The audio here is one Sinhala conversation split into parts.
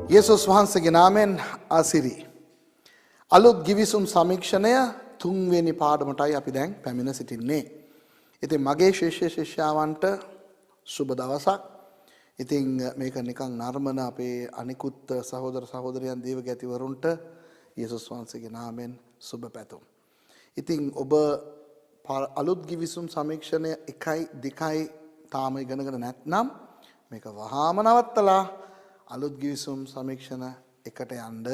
යේසුස් වහන්සේගේ නාමයෙන් ආසිරි. අලුත් ගිවිසුම් සමීක්ෂණය තුන්වෙනි පාඩමටයි අපි දැන් පැමිණ සිටින්නේ. ඉතින් මගේ ශිෂ්‍ය ශිෂ්‍යාවන්ට සුබ දවසක්. ඉතින් මේක නිකන් නර්මන අපේ අනිකුත් සහෝදර සහෝදරයන් දේවගැතිවරුන්ට යේසුස් වහන්සේගේ නාමයෙන් සුබ පැතුම්. ඉතින් ඔබ අලුත් ගිවිසුම් සමීක්ෂණය 1යි 2යි තාම ඉගෙනගෙන නැත්නම් මේක වහාම නවත්තලා අලුත් ගිවිසුම් සමීක්ෂණ එකට යන්න.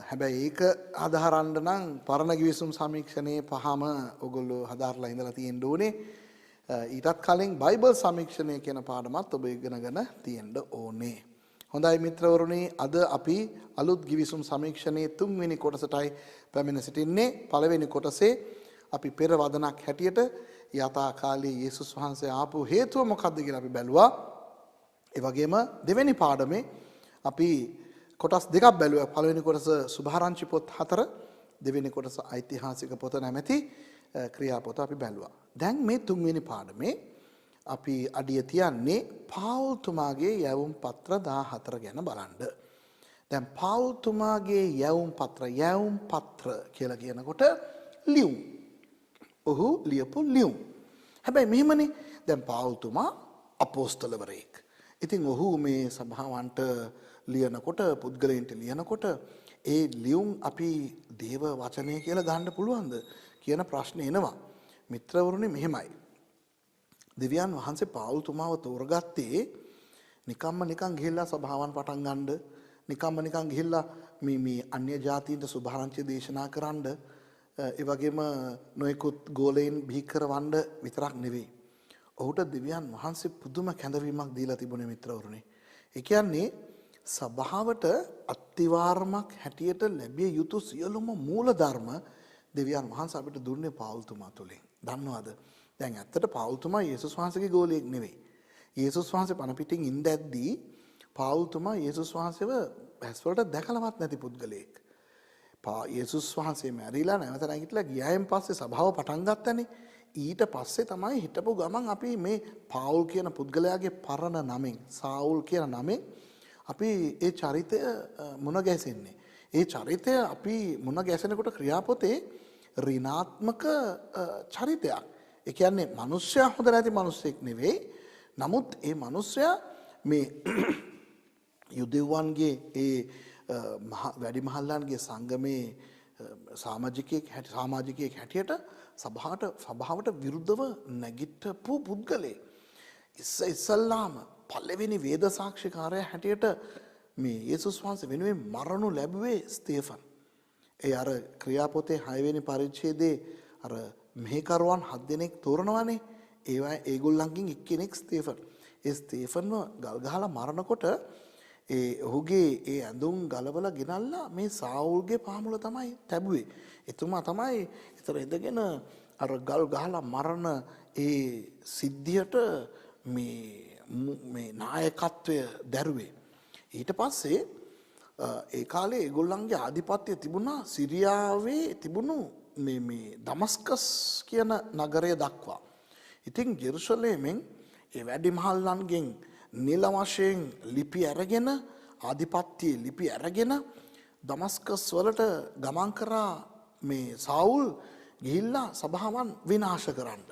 හැබැයි ඒක හදාරන්න නම් පරණ ගිවිසුම් සමීක්ෂණයේ පහම ඔයගොල්ලෝ හදාarලා ඉඳලා තියෙන්න ඕනේ. ඊටත් කලින් බයිබල් සමීක්ෂණය කියන පාඩමත් ඔබ ඉගෙනගෙන තියෙන්න ඕනේ. හොඳයි මිත්‍රවරුනි, අද අපි අලුත් ගිවිසුම් සමීක්ෂණයේ 3 වෙනි කොටසටයි පැමිණ සිටින්නේ. පළවෙනි කොටසේ අපි පෙර වදනක් හැටියට යථා කාලයේ යේසුස් වහන්සේ ආපු හේතුව මොකක්ද කියලා අපි බැලුවා. ඒ වගේම දෙවෙනි පාඩමේ අපි කොටස් දෙකක් බැලුවා. පළවෙනි කොටස සුභාරංචි පොත් 4, දෙවෙනි කොටස ඓතිහාසික පොත නැමැති ක්‍රියාපොත අපි බැලුවා. දැන් මේ තුන්වෙනි පාඩමේ අපි අඩිය තියන්නේ පාවුල් තුමාගේ යැවුම් පත්‍ර 14 ගැන බලන්න. දැන් පාවුල් තුමාගේ යැවුම් පත්‍ර කියලා කියනකොට ලියුම්. ඔහු ලියපු ලියුම්. හැබැයි මෙහෙමනේ, දැන් පාවුල් තුමා අපෝස්තලවරයෙක්. ඉතින් ඔහු මේ සභාවන්ට ලියනකොට, පුද්ගලයන්ට ලියනකොට ඒ ලියුම් අපි දේව වචනය කියලා ගන්න පුළුවන්ද කියන ප්‍රශ්නේ එනවා. මිත්‍රවරුනි, මෙහෙමයි. දෙවියන් වහන්සේ පාවුල් තුමාව තෝරගත්තේ නිකන් ගිහිල්ලා සභාවන් පටන් ගන්න, නිකන් ගිහිල්ලා මේ අන්‍ය ජාතීන්ට සුභාරංචි දේශනා කරන්න, ඒ වගේම නොයෙකුත් ගෝලයන් බිහි කරවන්න විතරක් නෙවෙයි. ඔහුට දෙවියන් වහන්සේ පුදුම කැඳවීමක් දීලා තිබුණේ මිත්‍රවරුනි. ඒ කියන්නේ සභාවට අත්තිවාරමක් හැටියට ලැබිය යුතු සියලුම මූලධර්ම දෙවියන් වහන්සේ අපිට දුන්නේ පාවුල් තුමා තුලින්. දන්නවද? දැන් ඇත්තට පාවුල් තුමා යේසුස් වහන්සේගේ ගෝලියෙක් නෙවෙයි. යේසුස් වහන්සේ පණ පිටින් ඉඳද්දී පාවුල් තුමා යේසුස් වහන්සේව ඇස්වලට දැකලවත් නැති පුද්ගලයෙක්. යේසුස් වහන්සේ මැරිලා නැවත නැගිටලා ගියායින් පස්සේ සභාව පටන් ගත්තනේ. ඊට පස්සේ තමයි හිටපු ගමන් අපි මේ පාවුල් කියන පුද්ගලයාගේ පරණ නමෙන්, සාවුල් කියන නමෙන් අපි ඒ චරිතය මුණ ගැසෙන්නේ. ඒ චරිතය අපි මුණ ගැසෙනකොට ක්‍රියාපොතේ ඍණාත්මක චරිතයක්. ඒ කියන්නේ මිනිස්සයා හොඳ නැති මිනිස්සෙක් නෙවෙයි. නමුත් ඒ මිනිස්සයා මේ යුදෙව්වන්ගේ ඒ වැඩිමහල්ලන්ගේ සංගමේ සමාජිකයෙක් හැටියට සභාවට විරුද්ධව නැගිටපු පුද්ගලයෙක්. ඉස්සල්ලාම පළවෙනි වේද සාක්ෂිකාරයා හැටියට මේ යේසුස් වහන්සේ වෙනුවෙන් මරණු ලැබුවේ ස්තේෆන්. ඒ අර ක්‍රියාපොතේ 6 වෙනි පරිච්ඡේදයේ අර මෙහෙකරුවන් 7 දෙනෙක් තෝරනවානේ. ඒගොල්ලන්ගෙන් එක්කෙනෙක් ස්තේෆන්. ඒ ස්තේෆන්ව ගල් ගහලා මරනකොට ඔහුගේ ඒ ඇඳුම් ගලවලා ගෙනල්ලා මේ සාවුල්ගේ පාමුල තමයි තැබුවේ. එතුමා තමයි ඒතර ඉඳගෙන අර ගල් ගහලා මරණ ඒ සිද්ධියට මේ නායකත්වය දැරුවේ. ඊට පස්සේ ඒ කාලේ ඒගොල්ලන්ගේ ආධිපත්‍යය තිබුණා සිරියාවේ තිබුණු මේ දමස්කස් කියන නගරය දක්වා. ඉතින් ජෙරුසලේමෙන් ඒ වැඩිමහල්ලන්ගෙන් නිල වශයෙන් ලිපි අරගෙන, ආධිපත්‍යයේ ලිපි අරගෙන දමස්කස් වලට ගමන් කරා මේ සාවුල් ගිහිල්ලා සභාවන් විනාශ කරන්න.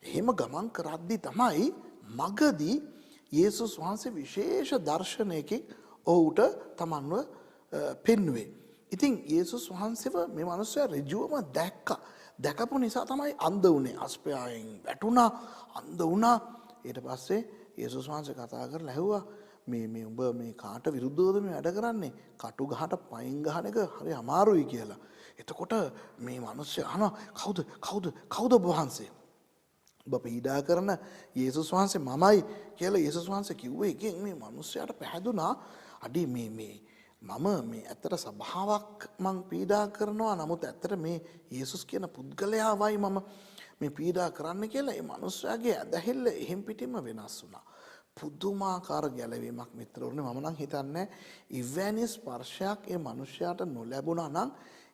එහෙම ගමන් කරද්දී තමයි මගදී යේසුස් වහන්සේ විශේෂ දර්ශනයකින් ඔහුට තමන්ව පෙන්වුවේ. ඉතින් යේසුස් වහන්සේව මේ මිනිස්සයා ඍජුවම දැක්කා. දැකපු නිසා තමයි අන්ධ වුනේ. අස්පයායෙන් වැටුණා, අන්ධ වුණා. ඊට පස්සේ යේසුස් වහන්සේ කතා කරලා ඇහුවා, මේ උඹ මේ කාට විරුද්ධවද මේ වැඩ කරන්නේ? කටු ගහට පයින් ගහන එක හරි අමාරුයි කියලා. එතකොට මේ මිනිස්සයා අහනවා, කවුද ඔබ වහන්සේ? ඔබ පීඩා කරන යේසුස් වහන්සේ මමයි කියලා යේසුස් වහන්සේ කිව්වේ. එකෙන් මේ මිනිස්සයාට පැහැදුනා, අඩි මම මේ ඇත්තට සභාවක් මං පීඩා කරනවා, නමුත් ඇත්තට මේ යේසුස් කියන පුද්ගලයාවයි මම මේ පීඩා කරන්න කියලා. ඒ මිනිස්සයාගේ ඇදහිල්ල එහෙම් පිටින්ම වෙනස් වුණා. පුදුමාකාර ගැලවීමක් මිත්‍රවරුනි. මම නම් හිතන්නේ ඉවැනි ස්පර්ශයක් ඒ මිනිස්සයාට නොලැබුණා නම්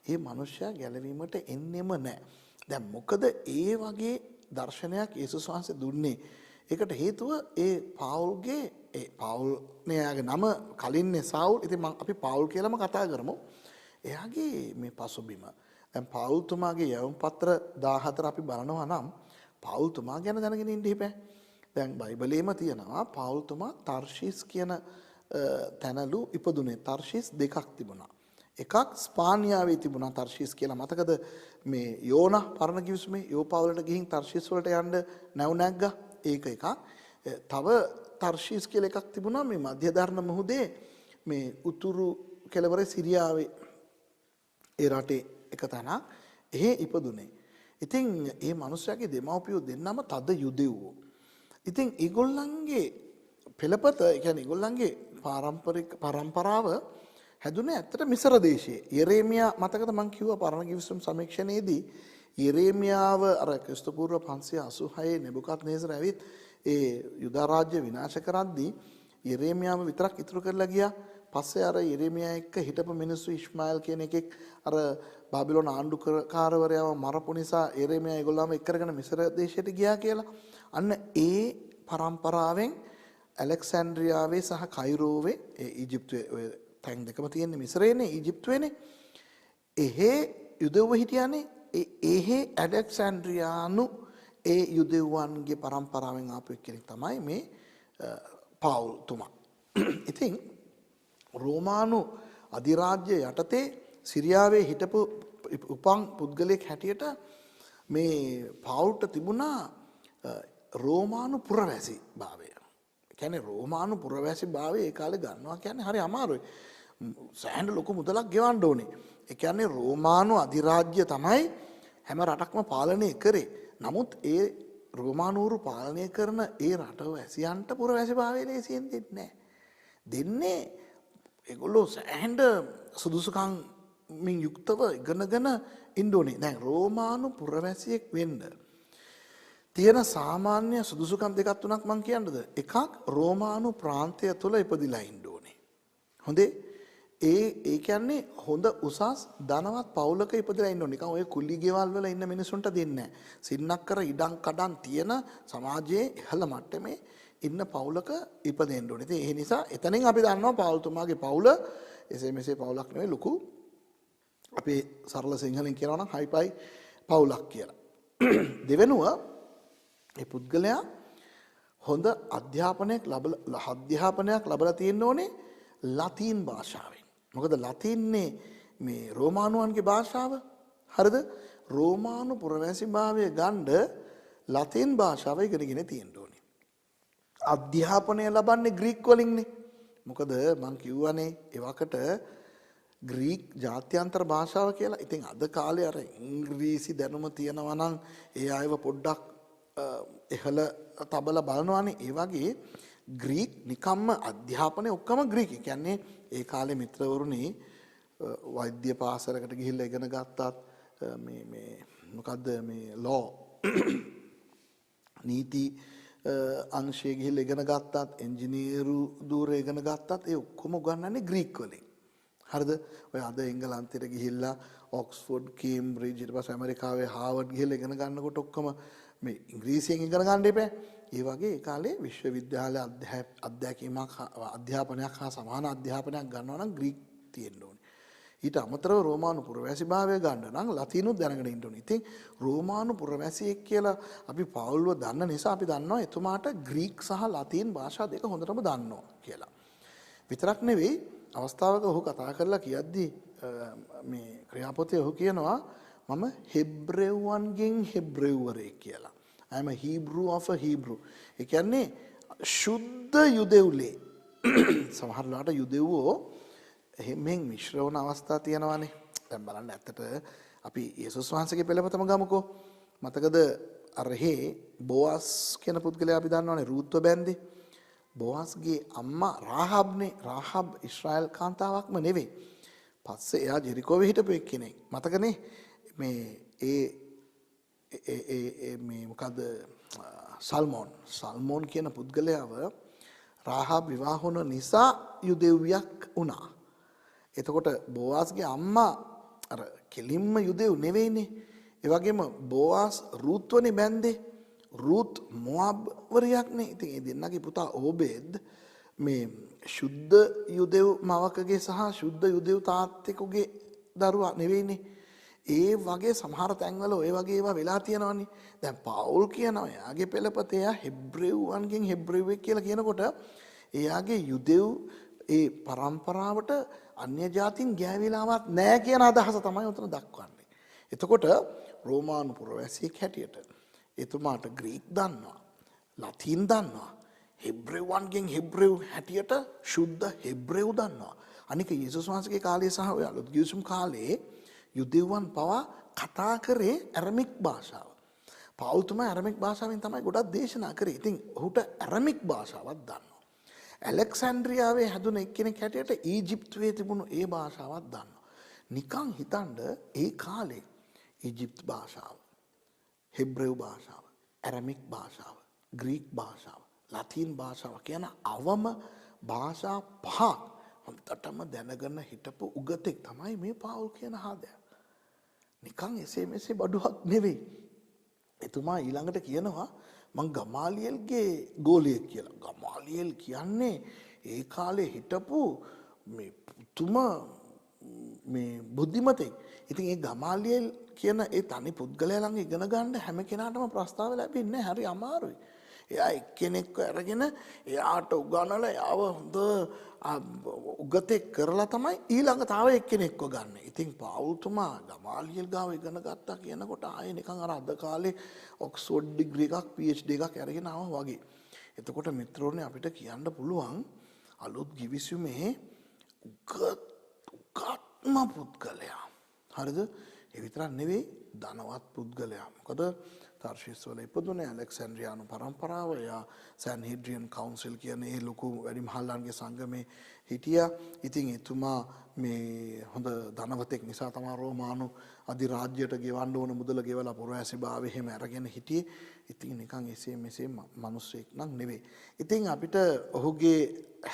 ඒ මිනිස්සයා ගැලවීමට එන්නෙම නැහැ. දැන් මොකද ඒ වගේ දර්ශනයක් යේසුස් වහන්සේ දුන්නේ ඒකට හේතුව ඒ පාවුල්ගේ ඒ පාවුල් නේ නම කලින්නේ සාවුල්. ඉතින් අපි පාවුල් කියලාම කතා කරමු. එයාගේ මේ පසුබිම. දැන් පාවුල්තුමාගේ යවුම් පත්‍ර 14 අපි බලනවා නම් පාවුල්තුමා ගැන දැනගෙන ඉන්න ඉබේ. දැන් බයිබලයේම තියෙනවා පාවුල්තුමා තර්ෂීස් කියන තැනලු ඉපදුනේ. තර්ෂීස් දෙකක් තිබුණා. එකක් ස්පානියාවේ තිබුණා තර්ෂීස් කියලා. මතකද මේ යෝනා පරණ කිවිසුමේ යෝපා වලට ගිහින් තර්ෂීස් වලට යන්න නැව් නැග්ගා. ඒක එකක්. තව තර්ෂීස් කියලා එකක් තිබුණා මේ මධ්‍ය ධර්ම මුහුදේ මේ උතුරු කෙළවර සිරියාවේ ඒ රටේ එක තැනක්. එහෙ ඉපදුනේ. ඉතින් මේ මිනිස්යාගේ දෙමව්පියෝ දෙන්නම තද යුදෙව්වෝ. ඉතින් ඒගොල්ලන්ගේ පෙළපත, ඒ කියන්නේ ඒගොල්ලන්ගේ පරම්පරාව හැදුනේ ඇත්තට මිසර දේශයේ. යෙරේමියා මතකද මං කිව්වා පරණ කිවිසුම් සමීක්ෂණයේදී යෙරේමියාව අර ක්‍රිස්තු පූර්ව 586 නෙබුකද්නේසර් ඇවිත් ඒ යුදා රාජ්‍ය විනාශ කරද්දී යෙරේමියාව විතරක් ඉතුරු කරලා ගියා. පස්සේ අර යෙරේමියා එක්ක හිටපු මිනිස්සු ඉස්මායිල් කියන එකෙක් අර බාබිලෝන ආණ්ඩුකාරවරයාව මරපු නිසා යෙරේමියා ඒගොල්ලන්ව එක් කරගෙන මිසර දේශයට ගියා කියලා. අන්න ඒ පරම්පරාවෙන් ඇලෙක්සැන්ඩ්‍රියාවේ සහ කයිරෝවේ ඒ ඊජිප්තුවේ ඔය තැන් දෙකම තියෙන්නේ මිසරේනේ ඊජිප්තුවේනේ. එහෙ යුදෙව්ව හිටියානේ. එහෙ ඇලෙක්සැන්ඩ්‍රියානු ඒ යුදෙව්වන්ගේ පරම්පරාවෙන් ආපු කෙනෙක් තමයි මේ පාවුල්තුමා. ඉතින් රෝමානු අධිරාජ්‍ය යටතේ සිරියාවේ හිටපු උපන් පුද්ගලයෙක් හැටියට මේ පාවුල්ට තිබුණා රෝමානු පුරවැසි භාවය. කියන්නේ රෝමානු පුරවැසි භාවය ඒ කාලේ ගන්නවා කියන්නේ හරි අමාරුයි. සෑහෙන ලොකු මුදලක් ගෙවන්න ඕනේ. ඒ කියන්නේ රෝමානු අධිරාජ්‍ය තමයි හැම රටක්ම පාලනය කරේ. නමුත් ඒ රෝමානුවරු පාලනය කරන ඒ රටවැසියන්ට පුරවැසි භාවය ලේසියෙන් දෙන්නේ නැහැ. දෙන්නේ ඒගොල්ලෝ සෑහෙන සුදුසුකම් මින් යුක්තව ඉගෙනගෙන ඉන්න ඕනේ. දැන් රෝමානු පුරවැසියෙක් වෙන්න තියෙන සාමාන්‍ය සුදුසුකම් දෙකක් තුනක් මම කියන්නද? එකක් රෝමානු ප්‍රාන්තය තුළ ඉපදිලා ඉන්න ඕනේ. හොඳේ. ඒ කියන්නේ හොඳ උසස් ධනවත් පවුලක ඉපදිලා ඉන්න ඕනේ. නිකන් ඔය කුලි ගෙවල් වල ඉන්න මිනිසුන්ට දෙන්නේ නැහැ. සින්නක්කර ඉඩම් කඩම් තියෙන සමාජයේ ඉහළ මට්ටමේ ඉන්න පවුලක ඉපදෙන්න ඕනේ. ඉතින් ඒ නිසා එතනින් අපි දන්නවා පාවුල්තුමාගේ පවුල එසේ මෙසේ පවුලක් නෙවෙයි ලොකු අපි සරල සිංහලෙන් කියනවා නම් හයිපයි පවුලක් කියලා. දෙවෙනුව ඒ පුද්ගලයා හොඳ අධ්‍යාපනයක් ලැබලා තියෙන්න ඕනේ ලතීන් භාෂාවෙන්. මොකද ලතීන්නේ මේ රෝමානුවන්ගේ භාෂාව. හරිද? රෝමානු පුරවැසි භාවය ගන්න ලතීන් භාෂාව ඉගෙනගෙන තියෙන්න ඕනේ. අධ්‍යාපනය ලබන්නේ ග්‍රීක් වලින්නේ. මොකද මං කිව්වනේ එවකට ග්‍රීක් ජාත්‍යන්තර භාෂාව කියලා. ඉතින් අද කාලේ අර ඉංග්‍රීසි දැනුම තියෙනවා නම් ඒ අයව පොඩ්ඩක් එහෙල තබල බලනවානේ. ඒ වගේ ග්‍රීක් නිකම්ම අධ්‍යාපනය ඔක්කොම ග්‍රීක්. ඒ කියන්නේ ඒ කාලේ මිත්‍රවරුනි වෛද්‍ය පාසලකට ගිහිල්ලා ඉගෙන ගත්තත් මේ මොකද්ද මේ ලෝ නීති අංශයේ ගිහිල්ලා ඉගෙන ගත්තත් එන්ජිනියරු ධූරය ඉගෙන ගත්තත් ඒ ඔක්කොම උගන්වන්නේ ග්‍රීක් වලින්. හරිද? ඔය අද එංගලන්තෙට ගිහිල්ලා ඔක්ස්ෆෝඩ් කේම්බ්‍රිජ් ඊට පස්සේ ඇමරිකාවේ හාවර්ඩ් ගිහිල්ලා ඉගෙන ගන්නකොට ඔක්කොම මේ ඉංග්‍රීසියෙන් ඉගෙන ගන්න එපා. ඒ වගේ ඒ කාලේ විශ්වවිද්‍යාල අධ්‍යාපනයක් හා සමාන අධ්‍යාපනයක් ගන්නවා නම් ග්‍රීක් තියෙන්න ඕනේ. ඊට අමතරව රෝමානු පුරවැසි භාවය ගන්න නම් ලතීනුත් දැනගෙන ඉන්න ඕනේ. ඉතින් රෝමානු පුරවැසියෙක් කියලා අපි පවුල්ව දන්න නිසා අපි දන්නවා එතුමාට ග්‍රීක් සහ ලතීන් භාෂා දෙක හොඳටම දන්නවා කියලා. විතරක් නෙවෙයි අවස්ථාවක ඔහු කතා කරලා කියද්දී මේ ක්‍රියාපොතේ ඔහු කියනවා මම හෙබ්‍රෙව්වන්ගෙන් හෙබ්‍රෙව්වරයෙක් කියලා. I am a Hebrew of a Hebrew. ඒ කියන්නේ ශුද්ධ යුදෙව්ලේ. සමහර ලාට යුදෙව්වෝ එහෙම මිශ්‍ර වුණ අවස්ථා තියෙනවානේ. දැන් බලන්න ඇත්තට අපි යේසුස් වහන්සේගේ පෙළපතම ගමුකෝ. මතකද අරහේ බෝවස් කියන පුද්ගලයා අපි දන්නවනේ රූත්ව බැන්දේ. බෝවස්ගේ අම්මා රාහබ්නේ. රාහබ් ඊශ්‍රායල් කාන්තාවක්ම නෙවෙයි. පස්සේ එයා ජෙරිකෝවේ හිටපු එක්කෙනෙක්. මතකනේ මේ මේ මොකද සල්මෝන් කියන පුද්ගලයාව රාහබ් විවාහ වුණ නිසා යුදෙව්වියක් වුණා. එතකොට බෝවාස්ගේ අම්මා අර කෙලින්ම යුදෙව් නෙවෙයිනේ. ඒ වගේම බෝවාස් රූත්වනේ බැන්දේ. රුත් මොබ්වරයක්නේ. ඉතින් ඒ දෙන්නගේ පුතා ඕබේද් මේ ශුද්ධ යුදෙව් මවකගේ සහ ශුද්ධ යුදෙව් තාත්තෙකුගේ දරුවා නෙවෙයිනේ. ඒ වගේ සමහර තැන්වල ඔය වගේ ඒවා වෙලා තියෙනවානේ. දැන් පවුල් කියනවා එයාගේ පෙළපත එයා හෙබ්‍රෙව්වන්ගෙන් හෙබ්‍රෙව්වෙක් කියලා කියනකොට එයාගේ යුදෙව් ඒ පරම්පරාවට අන්‍ය ජාතින් ගෑවිලාවත් නැහැ කියන අදහස තමයි උතන දක්වන්නේ. එතකොට රෝමානු පුරවැසියෙක් හැටියට එතුමාට ග්‍රීක් දන්නවා, ලතින් දන්නවා, හෙබ්‍රෙව්වන්ගෙන් හෙබ්‍රෙව් හැටියට ශුද්ධ හෙබ්‍රෙව් දන්නවා. අනික යේසුස් වහන්සේගේ කාලේ සහ ඔය අලුත් ගිවිසුම් කාලේ යුදෙව්වන් පවා කතා කරේ ඇරමික් භාෂාව. පවුල්තුමා ඇරමික් භාෂාවෙන් තමයි ගොඩක් දේශනා කරේ. ඉතින් ඔහුට ඇරමික් භාෂාවක් දන්නවා. ඇලෙක්සැන්ඩ්‍රියාවේ හැදුන එක්කෙනෙක් හැටියට ඊජිප්තුවේ තිබුණු ඒ භාෂාවක් දන්නවා. නිකන් හිතන්න ඒ කාලේ ඊජිප්ත් භාෂාව, හෙබ්‍රෙව් භාෂාව, ඇරමික් භාෂාව, ග්‍රීක් භාෂාව, ලතින් භාෂාව කියන අවම භාෂා පහ හොඳටම දැනගෙන හිටපු උගතෙක් තමයි මේ පාවුල් කියන හාදෑ. නිකන් එසේ මෙසේ බඩුවක් නෙවෙයි. එතුමා ඊළඟට කියනවා මං ගමාලියල්ගේ ගෝලියෙක් කියලා. ගමාලියල් කියන්නේ ඒ කාලේ හිටපු මේ පුතුම මේ බුද්ධිමතෙක්. ඉතින් ඒ ගමාලියල් කියන ඒ තනි පුද්ගලයා ළඟ ඉගෙන ගන්න හැම කෙනාටම ප්‍රස්තාව ලැබෙන්නේ හරි අමාරුයි. එයා එක්කෙනෙක්ව අරගෙන එයාට උගන්වලා එයාව හොඳ උගතෙක් කරලා තමයි ඊළඟ තව එක්කෙනෙක්ව ගන්න. ඉතින් පාවුල්තුමා ගමාලියල් ගාව ඉගෙන ගත්තා කියනකොට ආයේ නිකන් අර අද කාලේ ඔක්ස්ෆෝඩ් ඩිග්‍රී එකක් PhD එකක් අරගෙන ආවා වගේ. එතකොට මිත්‍රෝනේ අපිට කියන්න පුළුවන් අලුත් ගිවිසුමේ උගත්ම පුද්ගලයා. හරිද? ඒ විතරක් නෙවෙයි ධනවත් පුද්ගලයා. මොකද තර්ෂීස් වල ඉපදුනේ ඇලෙක්සැන්ඩ්‍රියානු පරම්පරාව. එයා සැන්හෙඩ්‍රියන් කවුන්සිල් කියන ඒ ලොකු වැඩිමහල්ලන්ගේ සංගමේ හිටියා. ඉතින් එතුමා මේ හොඳ ධනවතෙක් නිසා තමයි රෝමානු අධිරාජ්‍යයට ගෙවන්න ඕන මුදල ගෙවලා පුරවැසිභාවය එහෙම අරගෙන හිටියේ. ඉතින් නිකන් එසේ මෙසේ මිනිස්සෙක් නම් නෙවෙයි. ඉතින් අපිට ඔහුගේ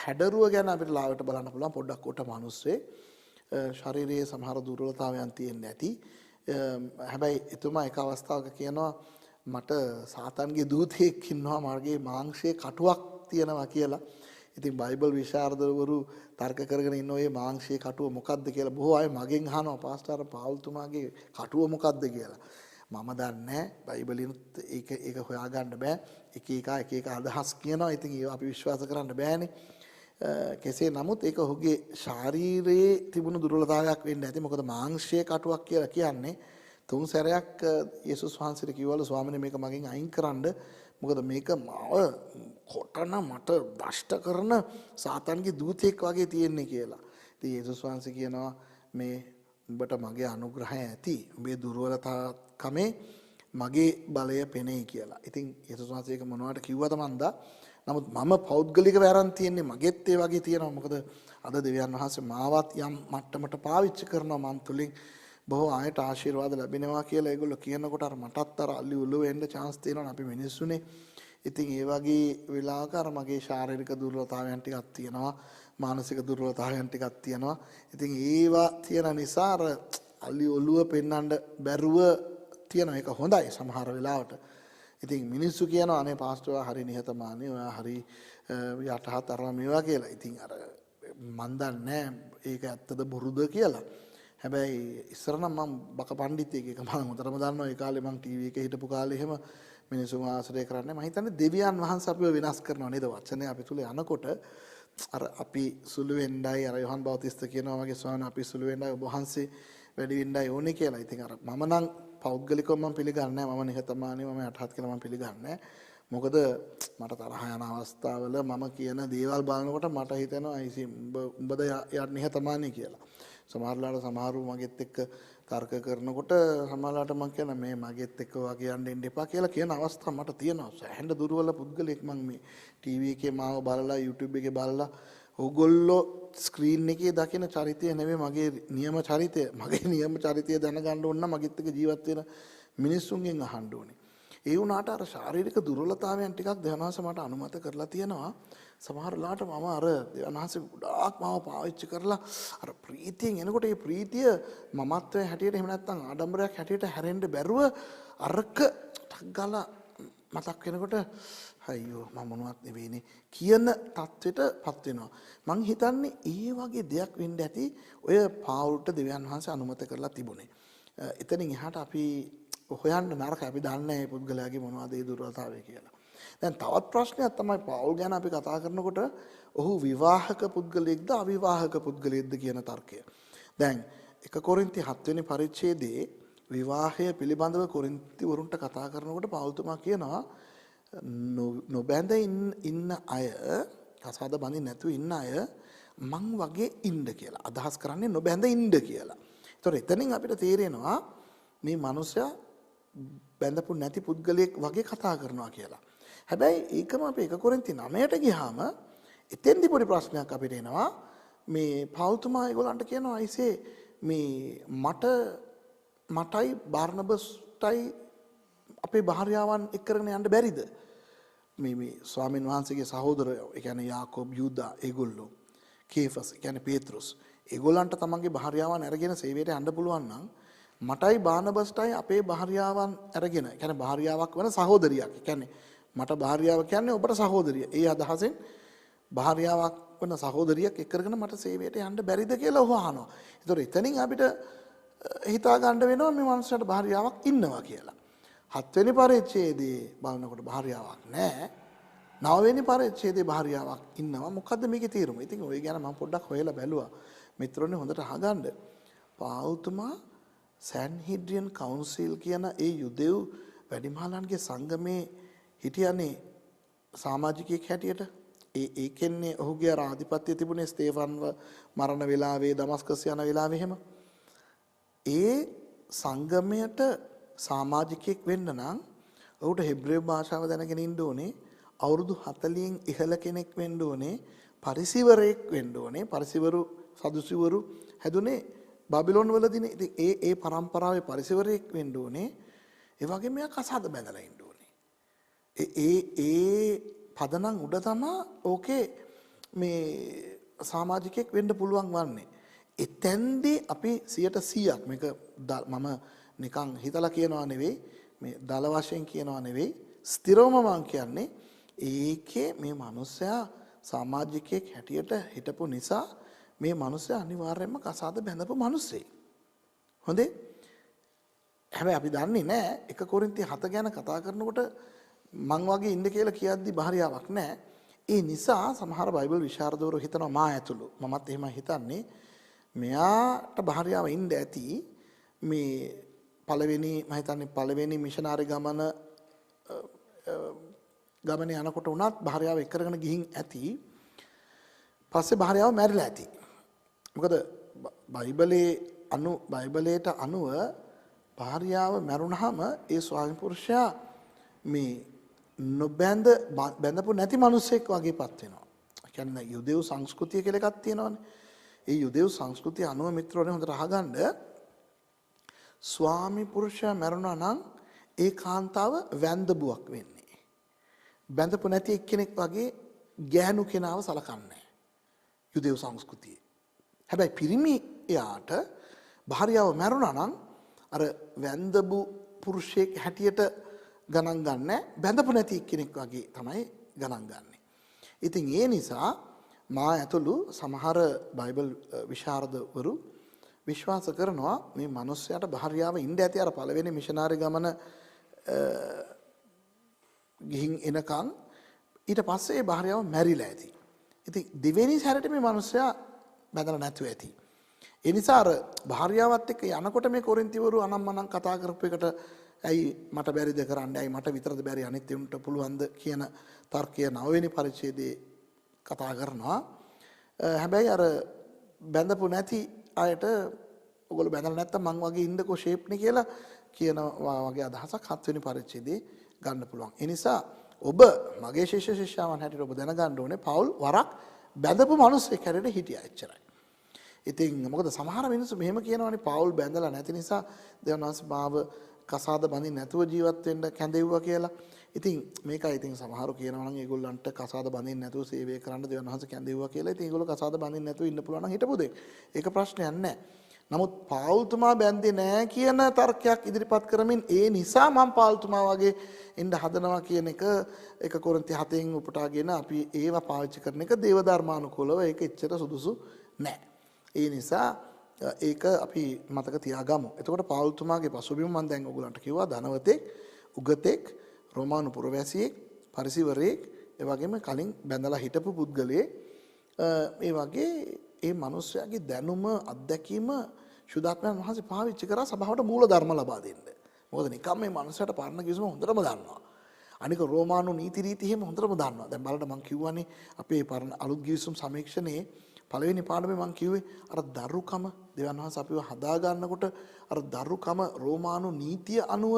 හැඩරුව ගැන අපිට ලාවට බලන්න පුළුවන්. පොඩ්ඩක් කොට මිනිස්සේ ශරීරයේ සමහර දුර්වලතාවයන් තියෙන්නේ නැති. හැබැයි එතුමා එක අවස්ථාවක කියනවා මට සාතන්ගේ දූතයෙක් ඉන්නවා මගේ මාංශයේ කටුවක් තියෙනවා කියලා. ඉතින් බයිබල් විශාරදවරු තර්ක කරගෙන ඉන්න ඔය මාංශයේ කටුව මොකක්ද කියලා බොහෝ අය මගෙන් අහනවා පාස්ටර් පාවුල්තුමාගේ කටුව මොකක්ද කියලා. මම දන්නේ බයිබලිනුත් ඒක හොයාගන්න බෑ. එක එක අදහස් කියනවා. ඉතින් ඒවා අපි විශ්වාස කරන්න බෑනේ. කෙසේ නමුත් ඒක ඔහුගේ ශාරීරයේ තිබුණු දුර්වලතාවයක් වෙන්න ඇති. මොකද මාංශයේ කටුවක් කියලා කියන්නේ 3 සැරයක් යේසුස් වහන්සේට කිව්වලු ස්වාමීනි මේක මගෙන් අයින් කරන්න. මොකද මේක මාව කොටන මට දෂ්ට කරන සාතන්ගේ දූතෙක් වගේ තියෙන්නේ කියලා. ඉතින් යේසුස් වහන්සේ කියනවා මේ උඹට මගේ අනුග්‍රහය ඇති. උඹේ දුර්වලතාවකමේ මගේ බලය පෙනෙයි කියලා. ඉතින් යේසුස් වහන්සේ ඒක මොනවට කිව්වද මන්දා. නමුත් මම පෞද්ගලිකව අරන් තියන්නේ මගෙත් ඒ වගේ තියෙනවා. මොකද අද දෙවියන් වහන්සේ මාවත් යම් මට්ටමට පාවිච්චි කරනවා. මන් තුලින් බොහෝ ආයත ආශිර්වාද ලැබෙනවා කියලා ඒගොල්ලෝ කියනකොට අර මටත් අර අලි උළු වෙන්න chance තියෙනවා. අපි මිනිස්සුනේ. ඉතින් ඒ වගේ වෙලාවක අර මගේ ශාරීරික දුර්වලතාවයන් ටිකක් තියෙනවා. මානසික දුර්වලතාවයන් ටිකක් තියෙනවා. ඉතින් ඒවා තියෙන නිසා අර අලි ඔළුව පෙන්වන්න බැරුව තියෙන එක හොඳයි සමහර වෙලාවට. ඉතින් මිනිස්සු කියනවා අනේ පාස්ටර් හරි නිහතමානී ඔයා හරි යටහත් අරම මේවා කියලා. ඉතින් අර මන් දන්නේ ඒක ඇත්තද බොරුද කියලා. හැබැයි ඉස්සර නම් මම බක පඬිතෙක් එක මම හොඳටම දන්නවා. ඒ කාලේ මම ටීවී එකේ හිටපු කාලේ එහෙම මිනිස්සු ආශ්‍රය කරන්නේ. මම හිතන්නේ දෙවියන් වහන්සේ අපිව වෙනස් කරනව නේද වචනේ අපි තුල යනකොට අර අපි සුළු වෙන්නයි අර යොහන් බෞතිස්ත කියනවා වගේ ස්වාමීන් අපි සුළු වෙන්නයි ඔබ වහන්සේ වැඩි වෙන්නයි ඕනේ කියලා. ඉතින් අර මම නම් පෞද්ගලිකව මම පිළිගන්නේ නැහැ. මම නිහතමානී මම යටහත් කියලා මම පිළිගන්නේ නැහැ. මොකද මට තරහ යන අවස්ථාවල මම කියන දේවල් බලනකොට මට හිතෙනවා අයිසි උඹද නිහතමානී කියලා. සමහරලාට සමහරු මගෙත් එක්ක තර්ක කරනකොට සමහරලාට මම කියන මේ මගෙත් එක්ක වගේ යන්න එන්න එපා කියලා කියන අවස්ථා මට තියෙනවා. සැහැඬ දුර්වල පුද්ගලෙක් මම මේ ටීවී එකේ මාව බලලා YouTube එකේ බලලා ඕගොල්ලෝ ස්ක්‍රීන් එකේ දකින චරිතය නෙමෙයි මගේ නියම චරිතය. මගේ නියම චරිතය දැනගන්න ඕන නම් මගෙත් එක්ක ජීවත් වෙන මිනිස්සුන්ගෙන් අහන්න ඕනේ. ඒ වුණාට අර ශාරීරික දුර්වලතාවයන් ටිකක් දෙවනවාස මට අනුමත කරලා තියෙනවා. සමහර වෙලාවට මම අර දෙවනවාස ගොඩාක් මාව පාවිච්චි කරලා අර ප්‍රීතියෙන් එනකොට ඒ ප්‍රීතිය මමත්වයේ හැටියට එහෙම නැත්නම් ආඩම්බරයක් හැටියට හැරෙන්න බැරුව අරක ටක් ගාලා මතක් වෙනකොට අයියෝ මම මොනවත් නෙවෙයිනේ කියන தത്വෙටපත් වෙනවා. මං හිතන්නේ ඒ වගේ දෙයක් වෙන්න ඇති ඔය පාවුල්ට දෙවියන් වහන්සේ අනුමත කරලා තිබුණේ. එතනින් එහාට අපි හොයන්න නරකයි. අපි දන්නේ නැහැ මේ පුද්ගලයාගේ මොනවද ඒ දුර්වලතාවය කියලා. දැන් තවත් ප්‍රශ්නයක් තමයි පාවුල් ගැන අපි කතා කරනකොට ඔහු විවාහක පුද්ගලයෙක්ද අවිවාහක පුද්ගලයෙක්ද කියන තර්කය. දැන් 1 කොරින්ති 7 වෙනි පරිච්ඡේදයේ විවාහය පිළිබඳව කොරින්තිවරුන්ට කතා කරනකොට පෞල්තුමා කියනවා නොබැඳ ඉන්න අය කසාද බඳින්න නැතුව ඉන්න අය මං වගේ ඉන්න කියලා. අදහස් කරන්නේ නොබැඳ ඉන්න කියලා. ඒතොර එතනින් අපිට තේරෙනවා මේ මිනිසයා බැඳපු නැති පුද්ගලයෙක් වගේ කතා කරනවා කියලා. හැබැයි ඒකම අපි 1 කොරින්ති 9ට ගියාම එතෙන්දි පොඩි ප්‍රශ්නයක් අපිට එනවා. මේ පෞල්තුමා ඒගොල්ලන්ට කියනවා අයිසේ මේ මටයි බාර්නබස්ටයි අපේ භාර්යාවන් එක් කරගෙන යන්න බැරිද? මේ ස්වාමීන් වහන්සේගේ සහෝදරයෝ, ඒ කියන්නේ යාකෝබ්, යූදා, ඒගොල්ලෝ, කේෆස්, ඒ කියන්නේ පේත්‍රුස්, ඒගොල්ලන්ට තමන්ගේ භාර්යාවන් අරගෙන සේවයට යන්න පුළුවන් නම් මටයි බාර්නබස්ටයි අපේ භාර්යාවන් අරගෙන, ඒ කියන්නේ භාර්යාවක් වෙන සහෝදරියක්. ඒ කියන්නේ මට භාර්යාව කියන්නේ ඔබට සහෝදරිය. ඒ අදහසෙන් භාර්යාවක් වෙන සහෝදරියක් එක් කරගෙන මට සේවයට යන්න බැරිද කියලා ඔහු අහනවා. ඒතකොට එතනින් අපිට හිතා ගන්න වෙනවා මේ මනුස්සයාට භාර්යාවක් ඉන්නවා කියලා. 7 වෙනි පරිච්ඡේදයේ බලනකොට භාර්යාවක් නැහැ. 9 වෙනි පරිච්ඡේදයේ භාර්යාවක් ඉන්නවා. මොකද්ද මේකේ තීරම? ඉතින් ඔය ගැන මම පොඩ්ඩක් හොයලා බැලුවා. මිත්‍රෝනේ හොඳට අහගන්න. පාවුල්තුමා සැන්හිඩ්‍රියන් කවුන්සිල් කියන ඒ යුදෙව් වැඩිමහලන්ගේ සංගමේ හිටියනේ සමාජිකයෙක් හැටියට. ඒකෙන්නේ ඔහුගේ ආධිපත්‍යය තිබුණේ ස්තේෆන්ව මරණ වෙලාවේ දමස්කස් යන වෙලාවේ එහෙම. ඒ සංගමයට සමාජිකයෙක් වෙන්න නම් ඔහුට හෙබ්‍රේව භාෂාව දැනගෙන ඉන්න ඕනේ. අවුරුදු 40න් ඉහළ කෙනෙක් වෙන්න ඕනේ. පරිසිවරයෙක් වෙන්න ඕනේ. පරිසිවරු සදුසිවරු හැදුනේ බබිලෝන් වලදීනේ. ඉතින් ඒ පරම්පරාවේ පරිසිවරයෙක් වෙන්න ඕනේ. ඒ වගේම මෙයා කසාද බැඳලා ඉන්න ඕනේ. ඒ පදනම් උඩ තමා ඕකේ මේ සමාජිකයෙක් වෙන්න පුළුවන් වන්නේ. එතෙන්දී අපි 100%ක් මේක මම නිකන් හිතලා කියනවා නෙවෙයි, මේ දල වශයෙන් කියනවා නෙවෙයි, ස්ථිරවම මම කියන්නේ ඒකේ මේ මිනිස්සයා සමාජිකයෙක් හැටියට හිටපු නිසා මේ මිනිස්සයා අනිවාර්යයෙන්ම කසාද බැඳපු මිනිස්සෙක්. හොඳේ. හැබැයි අපි දන්නේ නැහැ 1 කොරින්ති 7 ගැන කතා කරනකොට මං වගේ ඉන්න කියලා කියද්දි භාර්යාවක් නැහැ. ඒ නිසා සමහර බයිබල් විශාරදවරු හිතනවා මා ඇතුළු. මමත් එහෙම හිතන්නේ මෙයාට භාර්යාව ඉන්න ඇති මේ පළවෙනි මිෂනාරි ගමනේ යනකොට උනත් භාර්යාව එක් කරගෙන ගිහින් ඇති. පස්සේ භාර්යාව මැරිලා ඇති. මොකද බයිබලයට අනුව භාර්යාව මැරුණාම ඒ ස්වාමි පුරුෂයා මේ බැඳපු නැති මිනිසෙක් වගේපත් වෙනවා. ඒ කියන්නේ යුදෙව් සංස්කෘතිය කියලා එකක් තියෙනවානේ. ඒ යුදෙව් සංස්කෘතිය අනුව මිත්‍රෝනේ හොඳට අහගන්න ස්වාමි පුරුෂයා මැරුණා නම් ඒ කාන්තාව වැන්දබුවක් වෙන්නේ. බැඳපු නැති එක්කෙනෙක් වගේ ගෑනු කෙනාව සලකන්නේ යුදෙව් සංස්කෘතියේ. හැබැයි පිරිමි එයාට භාර්යාව මැරුණා නම් අර වැන්දබු පුරුෂයෙක් හැටියට ගණන් ගන්න බැඳපු නැති එක්කෙනෙක් වගේ තමයි ගණන් ගන්නෙ. ඉතින් ඒ නිසා මා ඇතුළු සමහර බයිබල් විශාරදවරු විශ්වාස කරනවා මේ මිනිස්යාට භාර්යාව ඉන්න ඇති අර පළවෙනි මිෂනාරි ගමන ගිහින් එනකන් ඊට පස්සේ ඒ භාර්යාව මැරිලා ඇති. ඉතින් දෙවෙනි සැරේට මේ මිනිස්යා බැඳලා නැතුව ඇති. ඒ නිසා අර භාර්යාවත් එක්ක යනකොට මේ කොරින්තිවරු අනම්මනම් කතා කරපු එකට ඇයි මට බැරිද කරන්න, ඇයි මට විතරද බැරි අනිත් උන්ට පුළුවන්ද කියන තර්කය 9 වෙනි පරිච්ඡේදයේ කතා කරනවා. හැබැයි අර බැඳපු නැති අයට ඔයගොල්ලෝ බැඳලා නැත්තම් මං වගේ ඉන්නකෝ ෂේප්නේ කියලා කියනවා වගේ අදහසක් 7 වෙනි පරිච්ඡේදයේ ගන්න පුළුවන්. ඒ නිසා ඔබ මගේ ශිෂ්‍ය ශිෂ්‍යාවන් හැටියට ඔබ දැනගන්න ඕනේ පවුල් වරක් බැඳපු මිනිස්සෙක් හැටියට හිටියා එච්චරයි. ඉතින් මොකද සමහර මිනිස්සු මෙහෙම කියනවානේ පවුල් බැඳලා නැති නිසා දෙවනස් මාව කසාද බඳින්න නැතුව ජීවත් වෙන්න කැඳෙව්වා කියලා. ඉතින් මේකයි ඉතින් සමහරු කියනවා නම් ඒගොල්ලන්ට කසාද බඳින්න නැතුව සේවය කරන්න දෙවනස් කැඳෙව්වා කියලා. ඉතින් ඒගොල්ලෝ කසාද බඳින්න නැතුව ඉන්න පුළුවන් නම් හිටපු දෙයක්. ඒක ප්‍රශ්නයක් නැහැ. නමුත් පාවුල්තුමා බැන්දේ නෑ කියන තර්කයක් ඉදිරිපත් කරමින් ඒ නිසා මම පාවුල්තුමා වගේ එන්න හදනවා කියන එක කොරින්ති 7න් උපුටාගෙන අපි ඒව පාවිච්චි කරන එක දේව ධර්මානුකූලව ඒක එච්චර සුදුසු නෑ. ඒ නිසා ඒක අපි මතක තියාගමු. එතකොට පාවුල්තුමාගේ පසුබිම මම දැන් ඔයගලන්ට කිව්වා ධනවතෙක්, උගතෙක්, රෝමානු පුරවැසියෙක්, පරිසිවරයෙක්, ඒ වගේම කලින් බැඳලා හිටපු පුද්ගලයෙක්. ඒ වගේ ඒ මිනිස්යාගේ දැනුම අත්දැකීම ශුද්ධාත්මයන් වහන්සේ පාවිච්චි කරා සභාවට මූල ධර්ම ලබා දෙන්න. මොකද නිකම් මේ මිනිස්යාට පරණ කිවිසුම හොඳටම දන්නවා. අනික රෝමානු නීති රීති එහෙම හොඳටම දන්නවා. දැන් බලන්න මම කිව්වනේ අපේ පරණ අලුත් කිවිසුම් සමීක්ෂණයේ පළවෙනි පාඩමේ මම කිව්වේ අර දරුකම දෙවියන් වහන්සේ අපිව හදා ගන්නකොට අර දරුකම රෝමානු නීතිය අනුව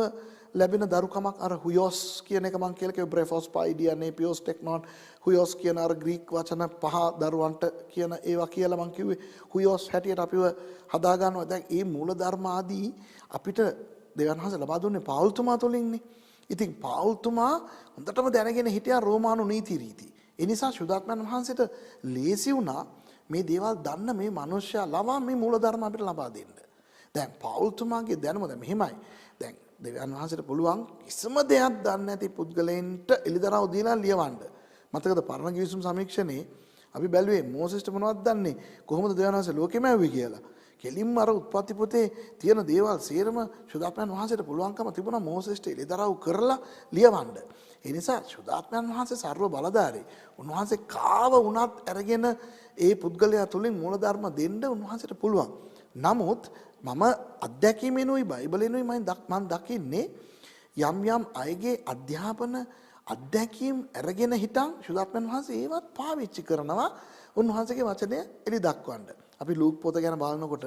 ලැබෙන දරුකමක් අර හුයෝස් කියන එක මම කියලා කිව්වේ බ්‍රෙෆෝස් පයිඩියා නේපියෝස් ටෙක්නොන් හුයෝස් කියන අර ග්‍රීක වචන පහ දරුවන්ට කියන ඒවා කියලා මම කිව්වේ හුයෝස් හැටියට අපිව හදා ගන්නවා. දැන් මේ මූල ධර්ම ආදී අපිට දෙවියන් වහන්සේ ලබා දුන්නේ පාවුල්තුමා තුලින්නේ. ඉතින් පාවුල්තුමා හොඳටම දැනගෙන හිටියා රෝමානු නීති රීති. ඒ නිසා ශුද්ධාත්මයන් වහන්සේට ලේසි වුණා මේ දේවල් දන්න මේ මිනිස්සයා ලවා මේ මූල ධර්ම අපිට ලබා දෙන්න. දැන් පාවුල්තුමාගේ දැනුම දැන් මෙහෙමයි. දැන් දෙවියන් වහන්සේට පුළුවන් කිසිම දෙයක් දන්නේ නැති පුද්ගලයන්ට එලිදරව් දීලා ලියවන්න. මතකද පරණ කිවිසුම් සමීක්ෂණේ අපි බැලුවේ මෝසෙස්ට මොනවද දන්නේ? කොහොමද දෙවියන් වහන්සේ ලෝකෙම ඇව්වේ කියලා. කෙලින්ම අර උත්පත්ති පොතේ තියෙන දේවල් සේරම ශුද්ධාත්මයන් වහන්සේට පුළුවන්කම තිබුණා මෝසෙස්ට එලිදරව් කරලා ලියවන්න. ඒ නිසා ශුද්ධාත්මයන් වහන්සේ සර්ව බලධාරී. උන්වහන්සේ කාව වුණත් අරගෙන ඒ පුද්ගලයා තුලින් මූලධර්ම දෙන්න උන්වහන්සේට පුළුවන්. නමුත් මම අත්දැකීමෙනුයි බයිබලෙනුයි මම දකින්නේ යම් යම් අයගේ අධ්‍යාපන අත්දැකීම් අරගෙන හිටන් ශුද්ධාත්මයන් වහන්සේ ඒවත් පාවිච්චි කරනවා උන්වහන්සේගේ වචනය එලි දක්වන්න. අපි ලූක් පොත ගැන බලනකොට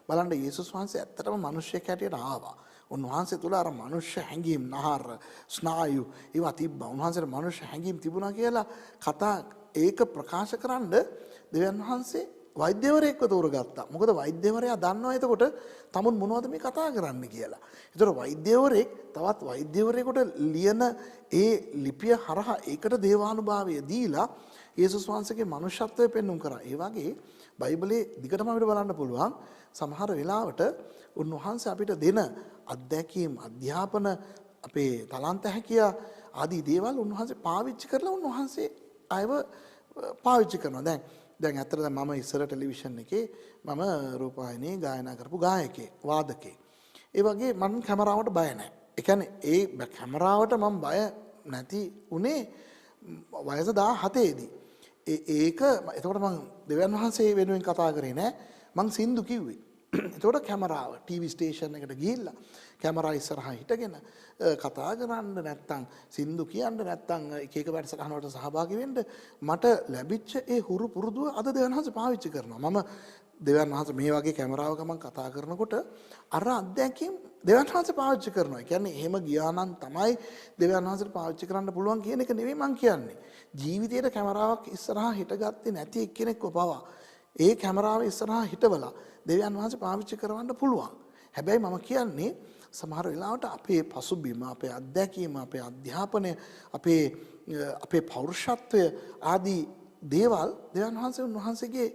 බලන්න යේසුස් වහන්සේ ඇත්තටම මිනිස්සෙක් හැටියට ආවා. උන්වහන්සේ තුල අර මනුෂ්‍ය හැඟීම් නහර ස්නායු ඒවා තිබ්බා. උන්වහන්සේට මනුෂ්‍ය හැඟීම් තිබුණා කියලා කතා ඒක ප්‍රකාශ කරන්න දෙවියන් වහන්සේ වෛද්‍යවරයෙක්ව තෝරගත්තා. මොකද වෛද්‍යවරයා දන්නවා එතකොට තමුන් මොනවද මේ කතා කරන්න කියලා. ඒතර වෛද්‍යවරයෙක් තවත් වෛද්‍යවරයෙකුට ලියන ඒ ලිපිය හරහා ඒකට දේවානුභාවය දීලා යේසුස් වහන්සේගේ මනුෂ්‍යත්වය පෙන්වුම් කරා. ඒ වගේ බයිබලයේ දිගටම අපිට බලන්න පුළුවන් සමහර වෙලාවට උන්වහන්සේ අපිට දෙන අත්දැකීම් අධ්‍යාපන අපේ තලන්ත හැකියා ආදී දේවල් උන්වහන්සේ පාවිච්චි කරලා උන්වහන්සේ අයව පාවිච්චි කරනවා. දැන් ඇත්තට මම ඉස්සර ටෙලිවිෂන් එකේ මම රූපවාහිනියේ ගායනා කරපු ගායකයෙක් වාදකයෙක්. ඒ වගේ මම කැමරාවට බය නැහැ. ඒ කියන්නේ ඒ කැමරාවට මම බය නැති උනේ වයස 17 දී. ඒක එතකොට මම දෙවියන් වහන්සේ වෙනුවෙන් කතා කරේ නෑ. මං සින්දු කිව්වේ. එතකොට කැමරාව ටීවී ස්ටේෂන් එකට ගිහිල්ලා කැමරා ඉස්සරහා හිටගෙන කතා කරන්න නැත්තම් සින්දු කියන්න නැත්තම් එක එක වැඩසටහන වලට සහභාගී වෙන්න මට ලැබිච්ච ඒ හුරු පුරුදුව අද දෙවියන් වහන්සේ පාවිච්චි කරනවා. මම දෙවියන් වහන්සේ මේ වගේ කැමරාවක මම කතා කරනකොට අර අත්දැකීම් දෙවියන් වහන්සේ පාවිච්චි කරනවා. ඒ කියන්නේ එහෙම ගියා නම් තමයි දෙවියන් වහන්සේට පාවිච්චි කරන්න පුළුවන් කියන එක නෙවෙයි මං කියන්නේ. ජීවිතේට කැමරාවක් ඉස්සරහා හිටගත්තේ නැති එක්කෙනෙක්ව පවා ඒ කැමරාව ඉස්සරහා හිටවලා දෙවියන් වහන්සේ පාවිච්චි කරවන්න පුළුවන්. හැබැයි මම කියන්නේ සමහර වෙලාවට අපේ පසුබිම, අපේ අත්දැකීම, අපේ අධ්‍යාපනය, අපේ පෞරුෂත්වය ආදී දේවල් දෙවියන් වහන්සේ උන්වහන්සේගේ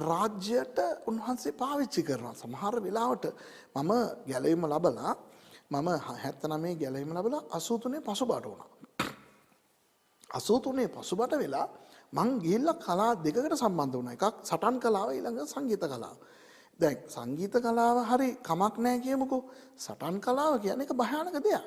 රාජ්‍යයට උන්වහන්සේ පාවිච්චි කරනවා. සමහර වෙලාවට මම ගැලවීම ලැබලා මම 79 ගැලවීම ලැබලා 83 පසුබට වුණා. 83 පසුබට වෙලා මං ගිහිල්ලා කලා දෙකකට සම්බන්ධ වුණා. එකක් සටන් කලාව ඊළඟ සංගීත කලාව. දැන් සංගීත කලාව හරි කමක් නැහැ කියමුකෝ. සටන් කලාව කියන්නේ එක භයානක දෙයක්.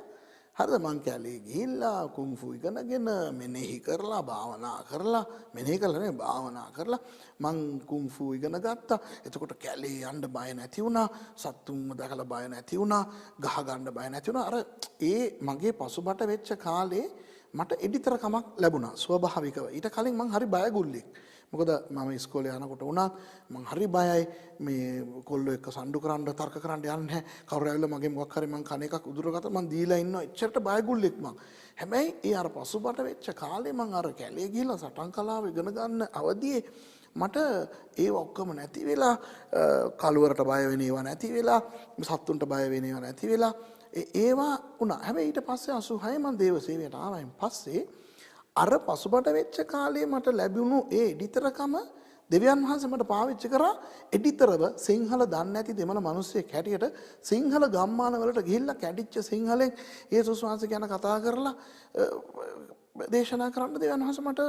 හරිද? මං කැලේ ගිහිල්ලා කුන්ෆු ඉගෙනගෙන මෙනෙහි කරලා භාවනා කරලා මෙනෙහි කරලා නෙවෙයි භාවනා කරලා මං කුන්ෆු ඉගෙන ගත්තා. එතකොට කැලේ යන්න බය නැති වුණා. සත්තුන්ව දැකලා බය නැති වුණා. ගහ ගන්න බය නැති වුණා. අර ඒ මගේ පසුබට වෙච්ච කාලේ මට එඩිතර කමක් ලැබුණා ස්වභාවිකව. ඊට කලින් මං හරි බය ගුල්ලෙක්. මොකද මම ඉස්කෝලේ යනකොට වුණා මං හරි බයයි මේ කොල්ලෝ එක්ක සම්ඩු කරන්න තර්ක කරන්න යන්නේ නැහැ. කවුරු ඇවිල්ලා මගේ මොකක් හරි මං කන එකක් උදුරගත්තා මං දීලා ඉන්නවා. එච්චරට බය ගුල්ලෙක් මං. හැබැයි ඒ අර පසුබට වෙච්ච කාලේ මං අර කැලේ ගිහිල්ලා සටන් කලාව ඉගෙන ගන්න අවදියේ මට ඒ ඔක්කොම නැති වෙලා කලවරට බය වෙන ඒවා නැති වෙලා සත්තුන්ට බය වෙන ඒවා නැති වෙලා ඒවා වුණා. හැබැයි ඊට පස්සේ 86 මම දේව සේවයට ආවයින් පස්සේ අර පසුබට වෙච්ච කාලේ මට ලැබුණු ඒ එඩිතරකම දෙවියන් වහන්සේ මට පාවිච්චි කරා එඩිතරව සිංහල දන්නේ නැති දෙමළ මිනිස්සෙක් හැටියට සිංහල ගම්මාන වලට ගිහිල්ලා කැඩිච්ච සිංහලෙන් යේසුස් වහන්සේ ගැන කතා කරලා දේශනා කරන්න දෙවියන් වහන්සේ මට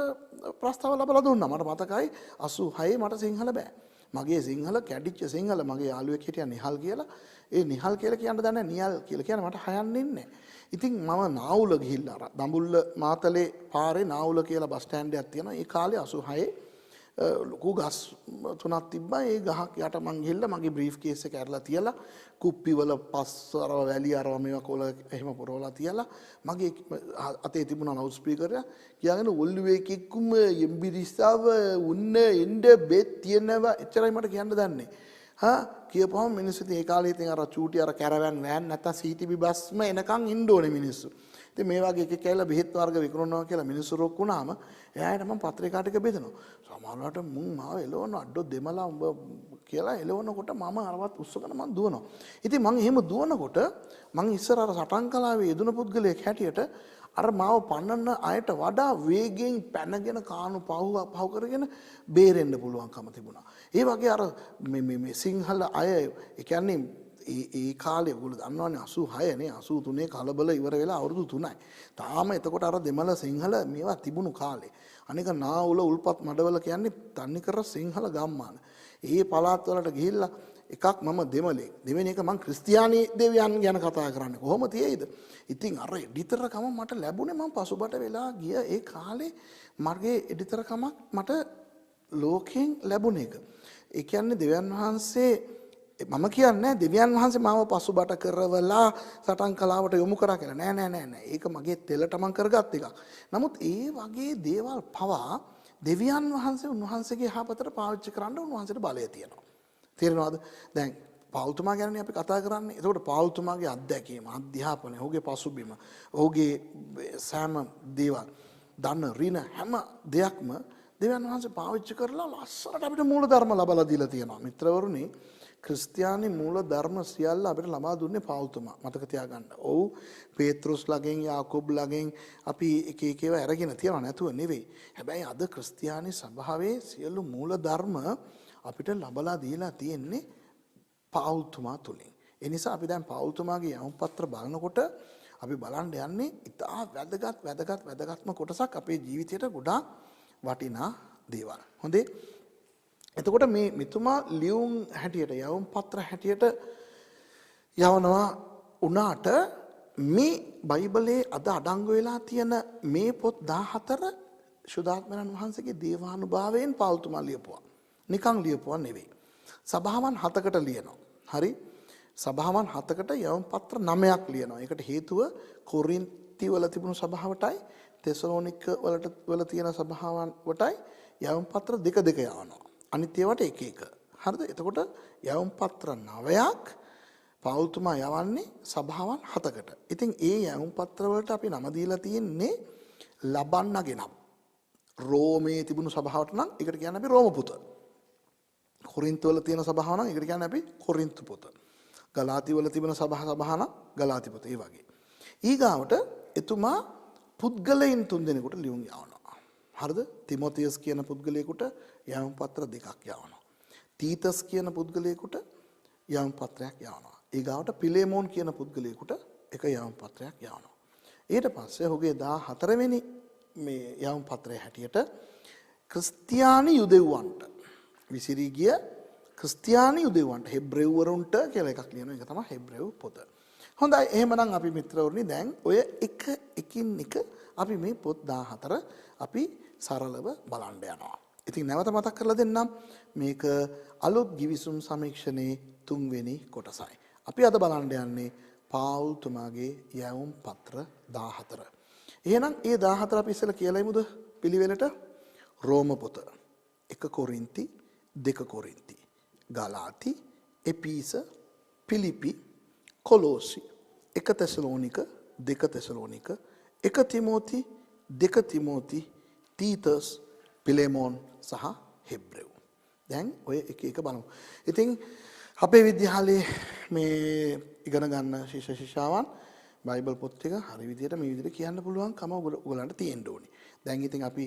ප්‍රස්තාව ලබා දුන්නා. මට මතකයි 86 මට සිංහල බෑ. මගේ සිංහල කැඩිච්ච සිංහල මගේ යාළුවෙක් හිටියා නිහල් කියලා. ඒ නිහල් කියලා කියන්න දන්නේ නියල් කියලා කියන මට හයන්නේ නැහැ. ඉතින් මම නාවුල ගිහිල්ලා අර දඹුල්ල මාතලේ පාරේ නාවුල කියලා බස් ස්ටෑන්ඩ් එකක් තියෙනවා. ඒ කාලේ 86 ලොකු ගස් තුනක් තිබ්බා. ඒ ගහක් යට මං ගිහිල්ලා මගේ බ්‍රීෆ් කේස් එක ඇරලා තියලා කුප්පි වල පස් අරව වැලි අරව මේවා කොල එහෙම පුරවලා තියලා මගේ අතේ තිබුණා ලවුඩ් ස්පීකර් එක කියාගෙන ඔල්ලුවේ කික්කුම යම්බිරිස්සව උන්න එන්න බෙත් තියනවා එච්චරයි මට කියන්න දන්නේ. කියපුවම මිනිස්සු ඉතින් ඒ කාලේ ඉතින් අර චූටි අර කැරවැන් වෑන් නැත්තම් සීටිබි බස්ම එනකන් ඉන්න ඕනේ මිනිස්සු. ඉතින් මේ වගේ එක කැල බෙහෙත් වර්ග විකුණනවා කියලා මිනිස්සු රොක් වුණාම එයාට මම පත්‍රිකා ටික බෙදනවා. සමහරවිට මුන් මාව එලවන අඩෝ දෙමලා උඹ කියලා එලවනකොට මම අරවත් උස්සගෙන මම දුවනවා. ඉතින් මම එහෙම දුවනකොට මම ඉස්සර අර සටන් කලාවේ යෙදුන පුද්ගලයෙක් හැටියට අර මාව පන්නන අයට වඩා වේගෙන් පැනගෙන කාණු පහු කරගෙන බේරෙන්න පුළුවන්කම තිබුණා. ඒ වගේ අර මේ සිංහල අය ඒ කියන්නේ ඒ කාලේ ඔයගොල්ලෝ දන්නවනේ 86 නේ 83 කලබල ඉවර වෙලා අවුරුදු 3යි. තාම එතකොට අර දෙමළ සිංහල මේවා තිබුණු කාලේ. අනික නාවුල උල්පත් මඩවල කියන්නේ තන්නේ කර සිංහල ගම්මාන. ඒ පළාත් වලට ගිහිල්ලා එකක් මම දෙමළෙක්. දෙවෙනි එක මං ක්‍රිස්තියානි දෙවියන් ගැන කතා කරන්නේ. කොහොම තියෙයිද? ඉතින් අර එඩිටර්කම මට ලැබුණේ මං පසුබට වෙලා ගිය ඒ කාලේ මගේ එඩිටර්කමක් මට ලෝකයෙන් ලැබුණ එක. ඒ කියන්නේ දෙවියන් වහන්සේ මම කියන්නේ දෙවියන් වහන්සේ මාව පසුබට කරවලා සටන් කලාවට යොමු කරා කියලා. නෑ. ඒක මගේ තෙලට මං කරගත් එකක්. නමුත් ඒ වගේ දේවල් පවා දෙවියන් වහන්සේ උන්වහන්සේගේ යහපතට පාවිච්චි කරන්න උන්වහන්සේට බලය තියෙනවා. තේරෙනවද? දැන් පෞල්තුමා ගැනනේ අපි කතා කරන්නේ. එතකොට පෞල්තුමාගේ අත්දැකීම, අධ්‍යාපනය, ඔහුගේ පසුබිම, ඔහුගේ සෑම දේවල්, දන්න රින හැම දෙයක්ම දෙවියන් වහන්සේ පාවිච්චි කරලා ලස්සනට අපිට මූල ධර්ම ලබලා දීලා තියෙනවා. මිත්‍රවරුනි, ක්‍රිස්තියානි මූල ධර්ම සියල්ල අපිට ලබා දුන්නේ පෞල්තුමා. මතක තියාගන්න. ඔව් පේත්‍රුස් ළගෙන් යාකෝබ් ළගෙන් අපි එක එක ඒවා අරගෙන තියනවා නැතුව නෙවෙයි. හැබැයි අද ක්‍රිස්තියානි සභාවේ සියලු මූල ධර්ම අපිට ලබලා දීලා තියෙන්නේ පෞල්තුමා තුලින්. ඒ නිසා අපි දැන් පෞල්තුමාගේ යවුම් පත්‍ර බලනකොට අපි බලන්න යන්නේ ඉතා වැදගත්ම කොටසක් අපේ ජීවිතයට ගොඩාක් වටිනා දේවල්. හොඳේ. එතකොට මේ මෙතුමා ලියුම් හැටියට යවුම් පත්‍ර හැටියට යවනවා උනාට මේ බයිබලයේ අද අඩංගු වෙලා තියෙන මේ පොත් 14 ශුද්ධාත්මයන් වහන්සේගේ දේවානුභාවයෙන් පෞල්තුමා ලියපුවා. නිකන් ලියපුවා නෙවෙයි. සභාවන් 7කට ලියනවා. හරි? සභාවන් 7කට යවුම් පත්‍ර 9ක් ලියනවා. ඒකට හේතුව කොරින්ති වල තිබුණු සභාවටයි තෙසලෝනික වල තියෙන සභාවන් වටයි යවුම් පත්‍ර දෙක යවනවා. අනිත් ඒවාට එක එක. හරිද? එතකොට යවුම් පත්‍ර 9ක් පෞල්තුමා යවන්නේ සභාවන් 7කට. ඉතින් ඒ යවුම් පත්‍ර වලට අපි නම දීලා තියෙන්නේ ලබන්නගේ නම්. රෝමේ තිබුණු සභාවට නම් ඒකට කියන්නේ අපි රෝම පුත. කොරින්ත වල තියෙන සභාව නම් ඒකට කියන්නේ අපි කොරින්ත පුත. ගලාති වල තිබෙන සභාව නම් ගලාති පුත. ඒ වගේ. ඊගාවට එතුමා පුද්ගලයන් 3 දෙනෙකුට ලියුම් යවනවා. හරිද? තිමොතියස් කියන පුද්ගලයෙකුට යවුම් පත්‍ර 2ක් යවනවා. තීතස් කියන පුද්ගලයෙකුට යවුම් පත්‍රයක් යවනවා. ඊගාවට පිලේමෝන් කියන පුද්ගලයෙකුට එක යවුම් පත්‍රයක් යවනවා. ඊට පස්සේ ඔහුගේ 14 වෙනි මේ යවුම් පත්‍රයේ හැටියට ක්‍රිස්තියානි යුදෙව්වන්ට විසිරී ගිය ක්‍රිස්තියානි යුදෙව්වන්ට හෙබ්‍රෙව් වරුන්ට කියලා එකක් ලියනවා. ඒක තමයි හෙබ්‍රෙව් පොත. හොඳයි, එහෙමනම් අපි මිත්‍රවරුනි දැන් ඔය එකින් එක අපි මේ පොත් 14 අපි සරලව බලන්න යනවා. ඉතින් නැවත මතක් කරලා දෙන්නම්, මේක අලුත් ගිවිසුම් සමීක්ෂණයේ 3 වෙනි කොටසයි. අපි අද බලන්න යන්නේ පෞල්තුමාගේ යවුම් පත්‍ර 14. එහෙනම් ඒ 14 අපි ඉස්සෙල්ලා කියලා ඉමුද පිළිවෙලට? රෝම පොත, 1 කොරින්ති, 2 කොරින්ති, ගලාති, එපීස, පිලිපි, කොලෝසි, 1 තෙසලෝනික, 2 තෙසලෝනික, 1 තිමෝති, 2 තිමෝති, තීතස්, පිලේමෝන් සහ හෙබ්‍රෙව්. දැන් ඔය එක එක බලමු. ඉතින් අපේ විද්‍යාලයේ මේ ඉගෙන ගන්න ශිෂ්‍ය ශිෂ්‍යාවන් බයිබල් පොත් ටික හරි විදියට මේ විදිහට කියන්න පුළුවන්කම ඔයගලන්ට තියෙන්න ඕනේ. දැන් ඉතින් අපි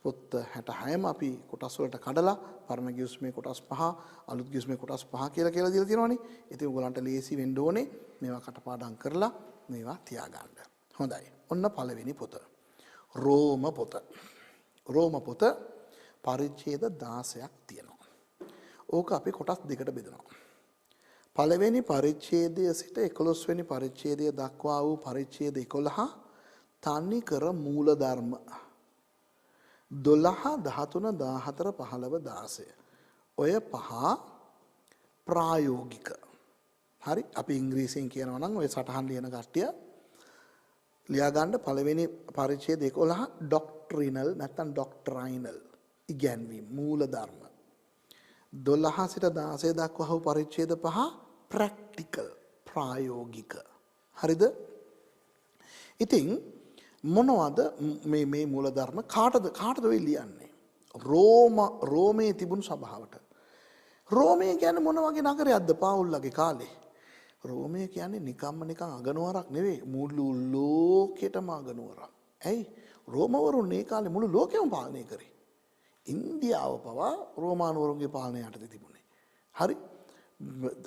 පොත් 66ම අපි කොටස් වලට කඩලා පරණ ගිවිසුමේ කොටස් 5 අලුත් ගිවිසුමේ කොටස් 5 කියලා දීලා තියෙනවානේ. ඉතින් ඔයගලන්ට ලේසි වෙන්න ඕනේ මේවා කටපාඩම් කරලා මේවා තියාගන්න. හොඳයි. ඔන්න පළවෙනි පොත. රෝම පොත. රෝම පොත පරිච්ඡේද 16ක් තියෙනවා. ඕක අපි කොටස් දෙකට බෙදනවා. පළවෙනි පරිච්ඡේදය සිට 11 වෙනි පරිච්ඡේදය දක්වා වූ පරිච්ඡේද 11 තනි කර මූල ධර්ම 12 13 14 15 16 ඔය පහ ප්‍රායෝගික. හරි අපි ඉංග්‍රීසියෙන් කියනවා නම් ඔය සටහන් ලියන කට්ටිය ලියා ගන්න පළවෙනි පරිච්ඡේද 11 ඩොක්ට්‍රිනල් නැත්නම් ඩොක්ට්‍රයිනල් ඉගැන්වීම් මූල ධර්ම 12 සිට 16 දක්වා වූ පරිච්ඡේද 5 ප්‍රැක්ටිකල් ප්‍රායෝගික. හරිද? ඉතින් මොනවද මේ මූල ධර්ම කාටද වෙයි ලියන්නේ? රෝමයේ තිබුණු සභාවට. රෝමය කියන්නේ මොන වගේ නගරයක්ද පාවුල්ලගේ කාලේ? රෝමය කියන්නේ නිකන් අගනුවරක් නෙවෙයි මුළු ලෝකෙටම අගනුවරක්. ඇයි? රෝමවරුන් මේ කාලේ මුළු ලෝකෙම පාලනය කරේ. ඉන්දියාව පවා රෝමානුවරුන්ගේ පාලනය යටතේ තිබුණේ. හරි?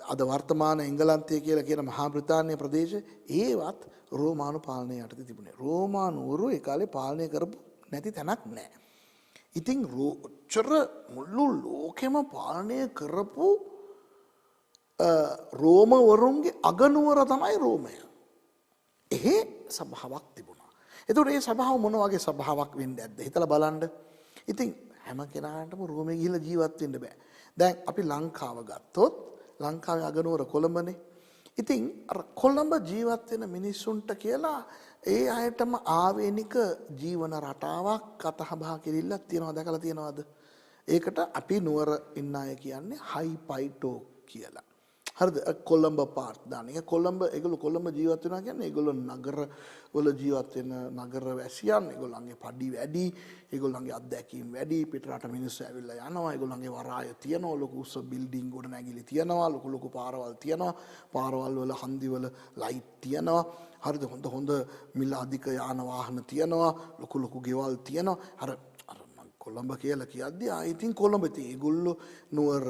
අද වර්තමාන එංගලන්තය කියලා කියන මහා බ්‍රිතාන්‍ය ප්‍රදේශ ඒවත් රෝමානු පාලනය යටතේ තිබුණේ. රෝමානුවරු ඒ කාලේ පාලනය කරපු නැති තැනක් නැහැ. ඉතින් මුළු ලෝකෙම පාලනය කරපු රෝමවරුන්ගේ අගනුවර තමයි රෝමය. එහෙ සභාවක් තිබුණා. එතකොට මේ සභාව මොන වගේ සභාවක් වෙන්නේ නැද්ද? හිතලා බලන්න. ඉතින් හැම කෙනාටම රෝමේ ගිහිල්ලා ජීවත් වෙන්න බෑ. දැන් අපි ලංකාව ගත්තොත් ලංකාවේ අගනුවර කොළඹනේ. ඉතින් අර කොළඹ ජීවත් වෙන මිනිස්සුන්ට කියලා ඒ අයටම ආවේනික ජීවන රටාවක් කතාබහ කිරිල්ලක් තියනවා දැකලා තියනවාද? ඒකට අපි නුවර ඉන්න අය කියන්නේ හයිපයිටෝ කියලා. හරිද? කොළඹ පාර්ට් දාන එක ඒගොල්ලෝ කොළඹ ජීවත් වෙනවා කියන්නේ ඒගොල්ලෝ නගර වල ජීවත් වෙන නගර වැසියන් ඒගොල්ලන්ගේ පඩි වැඩි ඒගොල්ලන්ගේ අත්දැකීම් වැඩි පිටරට මිනිස්සු ඇවිල්ලා යනවා ඒගොල්ලන්ගේ වරාය තියනවා ලොකු උස බිල්ඩින් ගොඩ නැගිලි තියනවා ලොකු පාරවල් තියනවා පාරවල් වල හන්දි වල ලයිට් තියනවා හරිද හොඳ මිල අධික යාන වාහන තියනවා ලොකු ගෙවල් තියනවා අර කොළඹ කියලා කියද්දි ඉතින් කොළඹ ඉතින් ඒගොල්ලෝ නුවර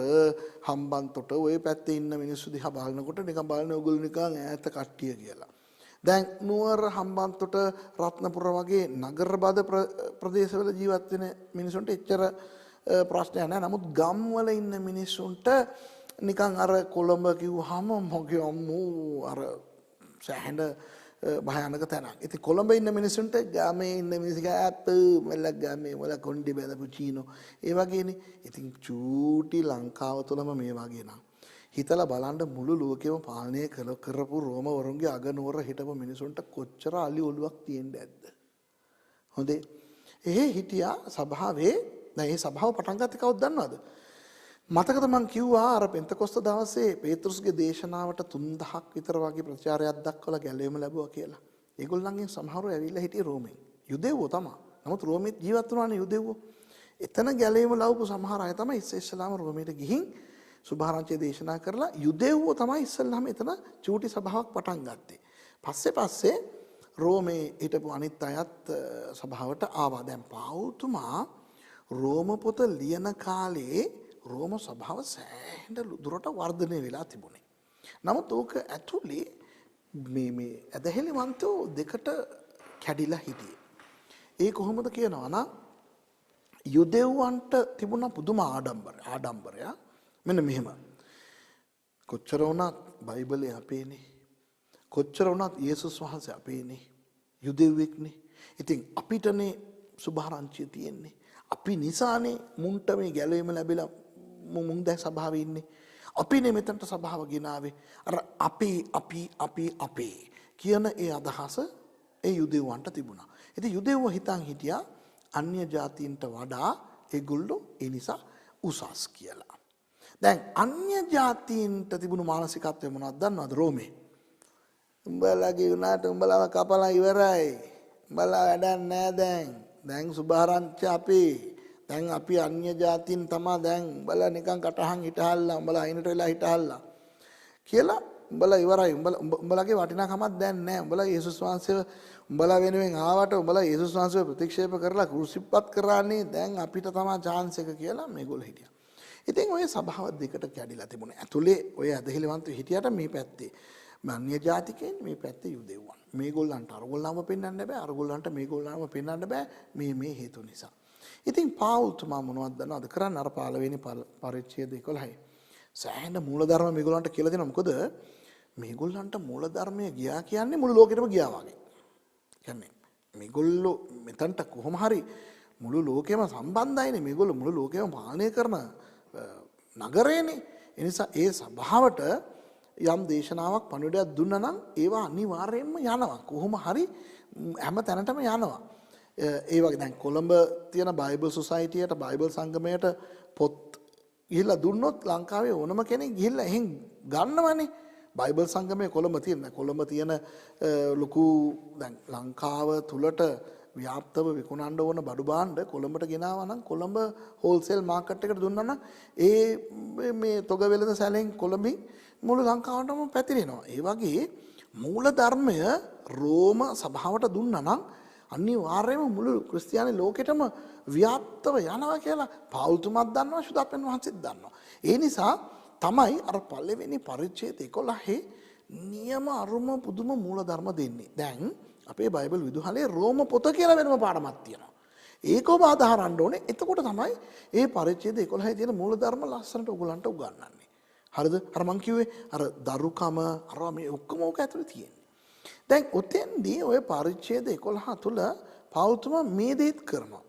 හම්බන්තොට ওই පැත්තේ ඉන්න මිනිස්සු දිහා බලනකොට නිකන් බලන්නේ ඕගොල්ලෝ නිකන් ඈත කට්ටිය කියලා. දැන් නුවර හම්බන්තොට රත්නපුර වගේ නගරබද ප්‍රදේශවල ජීවත් වෙන මිනිසුන්ට එච්චර ප්‍රශ්නයක් නැහැ. නමුත් ගම්වල ඉන්න මිනිස්සුන්ට නිකන් අර කොළඹ කිව්වහම මොකද අම්මෝ අර සැහැඬ භයානක තැනක්. ඉතින් කොළඹ ඉන්න මිනිස්සුන්ට ගාමේ ඉන්න මිනිස්සු මල ගාමේ වල කොණ්ඩි බැලපු චීනෝ ඒ වගේනේ. ඉතින් චූටි ලංකාව තුළම මේ වගේ නම් හිතලා බලන්න මුළු ලෝකෙම පාලනය කරපු රෝමවරුන්ගේ අගනුවර හිටපු මිනිසුන්ට කොච්චර අලි ඔලුවක් තියෙන්නේ නැද්ද? හොඳේ. එහෙ හිටියා සභාවේ. දැන් මේ සභාව පටන් ගත්තේ කවුද දන්නවද? මතකද මං කිව්වා අර පෙන්තකොස්ත දවසේ පේතෘස්ගේ දේශනාවට 3000ක් විතර වගේ ප්‍රචාරයක් දක්වලා ගැලවීම ලැබුවා කියලා. ඒගොල්ලන්ගෙන් සමහරව ඇවිල්ලා හිටියේ රෝමෙන්. යුදෙව්වෝ තමයි. නමුත් රෝමෙත් ජීවත් වුණානේ යුදෙව්වෝ. එතන ගැලවීම ලැබපු සමහර අය තමයි ඉස්සෙල්ලාම රෝමෙට ගිහින් සුභාරංචිය දේශනා කරලා යුදෙව්වෝ තමයි ඉස්සෙල්ලාම එතන චූටි සභාවක් පටන් ගත්තේ. පස්සේ රෝමේ හිටපු අනිත් අයත් සභාවට ආවා. දැන් පාවුල්තුමා රෝම පොත ලියන කාලේ රෝම සභාව සෑහෙන දුරට වර්ධනය වෙලා තිබුණේ. නමුත් ඕක ඇතුලේ මේ ඇදහිලිවන්තෝ දෙකට කැඩිලා හිටියේ. ඒ කොහොමද කියනවා නම් යුදෙව්වන්ට තිබුණ පුදුම ආඩම්බරය. මෙන්න මෙහෙම. කොච්චර වුණත් බයිබලේ අපේනේ. කොච්චර වුණත් යේසුස් වහන්සේ අපේනේ. යුදෙව්වෙක්නේ. ඉතින් අපිටනේ සුභාරංචිය තියෙන්නේ. අපි නිසානේ මුන්ට මේ ගැලවීම ලැබිලා මුන් දැන් සභාවේ ඉන්නේ. අපිනේ මෙතනට සභාව ගෙනාවේ. අර අපේ කියන ඒ අදහස ඒ යුදෙව්වන්ට තිබුණා. ඉතින් යුදෙව්ව හිතන් හිටියා අන්‍ය ජාතීන්ට වඩා ඒගොල්ලෝ ඒ නිසා උසස් කියලා. දැන් අන්‍ය ජාතීන්ට තිබුණු මානසිකත්වය මොනවද දන්නවද රෝමේ? උඹලගේ උනාට උඹලව කපලා ඉවරයි. උඹලා වැඩක් නෑ දැන්. දැන් සුභාරංචි අපේ. දැන් අපි අන්‍ය ජාතීන් තමා දැන් උඹලා නිකන් කටහන් හිටහල්ලා උඹලා අයිනට වෙලා හිටහල්ලා කියලා උඹලා ඉවරයි. උඹලගේ වටිනාකමක් දැන් නැහැ. උඹලා යේසුස් වහන්සේව උඹලා වෙනුවෙන් ආවට උඹලා යේසුස් වහන්සේව ප්‍රතික්ෂේප කරලා ක්‍රූසිප්පත් කරානේ. දැන් අපිට තමයි chance එක කියලා මේගොල්ලෝ හිටියා. ඉතින් ඔය සභාව දෙකට කැඩිලා තිබුණේ. ඇතුලේ ඔය ඇදහිලිවන්ත හිටියට මේ පැත්තේ අන්‍ය ජාතිකයන්, මේ පැත්තේ යුදෙව්වන්. මේගොල්ලන්ට අරගොල්ලන්ව පෙන්වන්න බෑ. අරගොල්ලන්ට මේගොල්ලන්ව පෙන්වන්න බෑ මේ හේතු නිසා. ඉතින් පාවුල් තුමා මොනවද දන්නවද කරන්න අර 15 වෙනි පරිච්ඡේද 11යි. සෑහෙන මූලධර්ම මේගොල්ලන්ට කියලා දෙනවා. මොකද මේගොල්ලන්ට මූලධර්මය ගියා කියන්නේ මුළු ලෝකෙටම ගියා වගේ. කියන්නේ මේගොල්ලෝ මෙතනට කොහොම හරි මුළු ලෝකෙම සම්බන්ධයිනේ. මේගොල්ලෝ මුළු ලෝකෙම පාලනය කරන නගරේනේ. ඒ නිසා ඒ සභාවට යම් දේශනාවක් පණිවිඩයක් දුන්නා නම් ඒවා අනිවාර්යයෙන්ම යනවා. කොහොම හරි හැම තැනටම යනවා. ඒ වගේ දැන් කොළඹ තියෙන බයිබල් සොසයිටියට බයිබල් සංගමයට පොත් ගිහිල්ලා දුන්නොත් ලංකාවේ ඕනම කෙනෙක් ගිහිල්ලා එහෙන් ගන්නවනේ. බයිබල් සංගමයේ කොළඹ තියෙන ලොකු දැන් ලංකාව තුලට ව්‍යාප්තව විකුණන්න ඕන බඩු භාණ්ඩ කොළඹට ගෙනාවා නම් කොළඹ හෝල්සේල් මාකට් එකට දුන්නා නම් ඒ මේ තොග වෙළඳ සැලෙන් කොළඹින් මුළු ලංකාවටම පැතිරෙනවා. ඒ වගේ මූල ධර්මය රෝම සභාවට දුන්නා නම් අනිවාර්යයෙන්ම මුළු ක්‍රිස්තියානි ලෝකෙටම ව්‍යාප්තව යනවා කියලා පෞල්තුමත් දන්නවා, ශුද්ධාත්මයන් වහන්සේත් දන්නවා. ඒ නිසා තමයි අර පළවෙනි පරිච්ඡේද 11 නියම අරුම පුදුම මූල ධර්ම දෙන්නේ. දැන් අපේ බයිබල් විදුහලේ රෝම පොත කියලා වෙනම පාඩමක් තියෙනවා. ඒක ඔබ අදහරන්න ඕනේ. එතකොට තමයි මේ පරිච්ඡේද 11 තියෙන මූල ධර්ම ලස්සනට ඔයගලන්ට උගන්වන්නේ. හරිද? අර මං කිව්වේ අර දරුකම අර මේ ඔක්කොම ඕක ඇතුලේ තියෙන්නේ. දැන් ඔතෙන්දී ඔය පරිච්ඡේද 11 තුල පෞල්තුමා මේ දේත් කරනවා.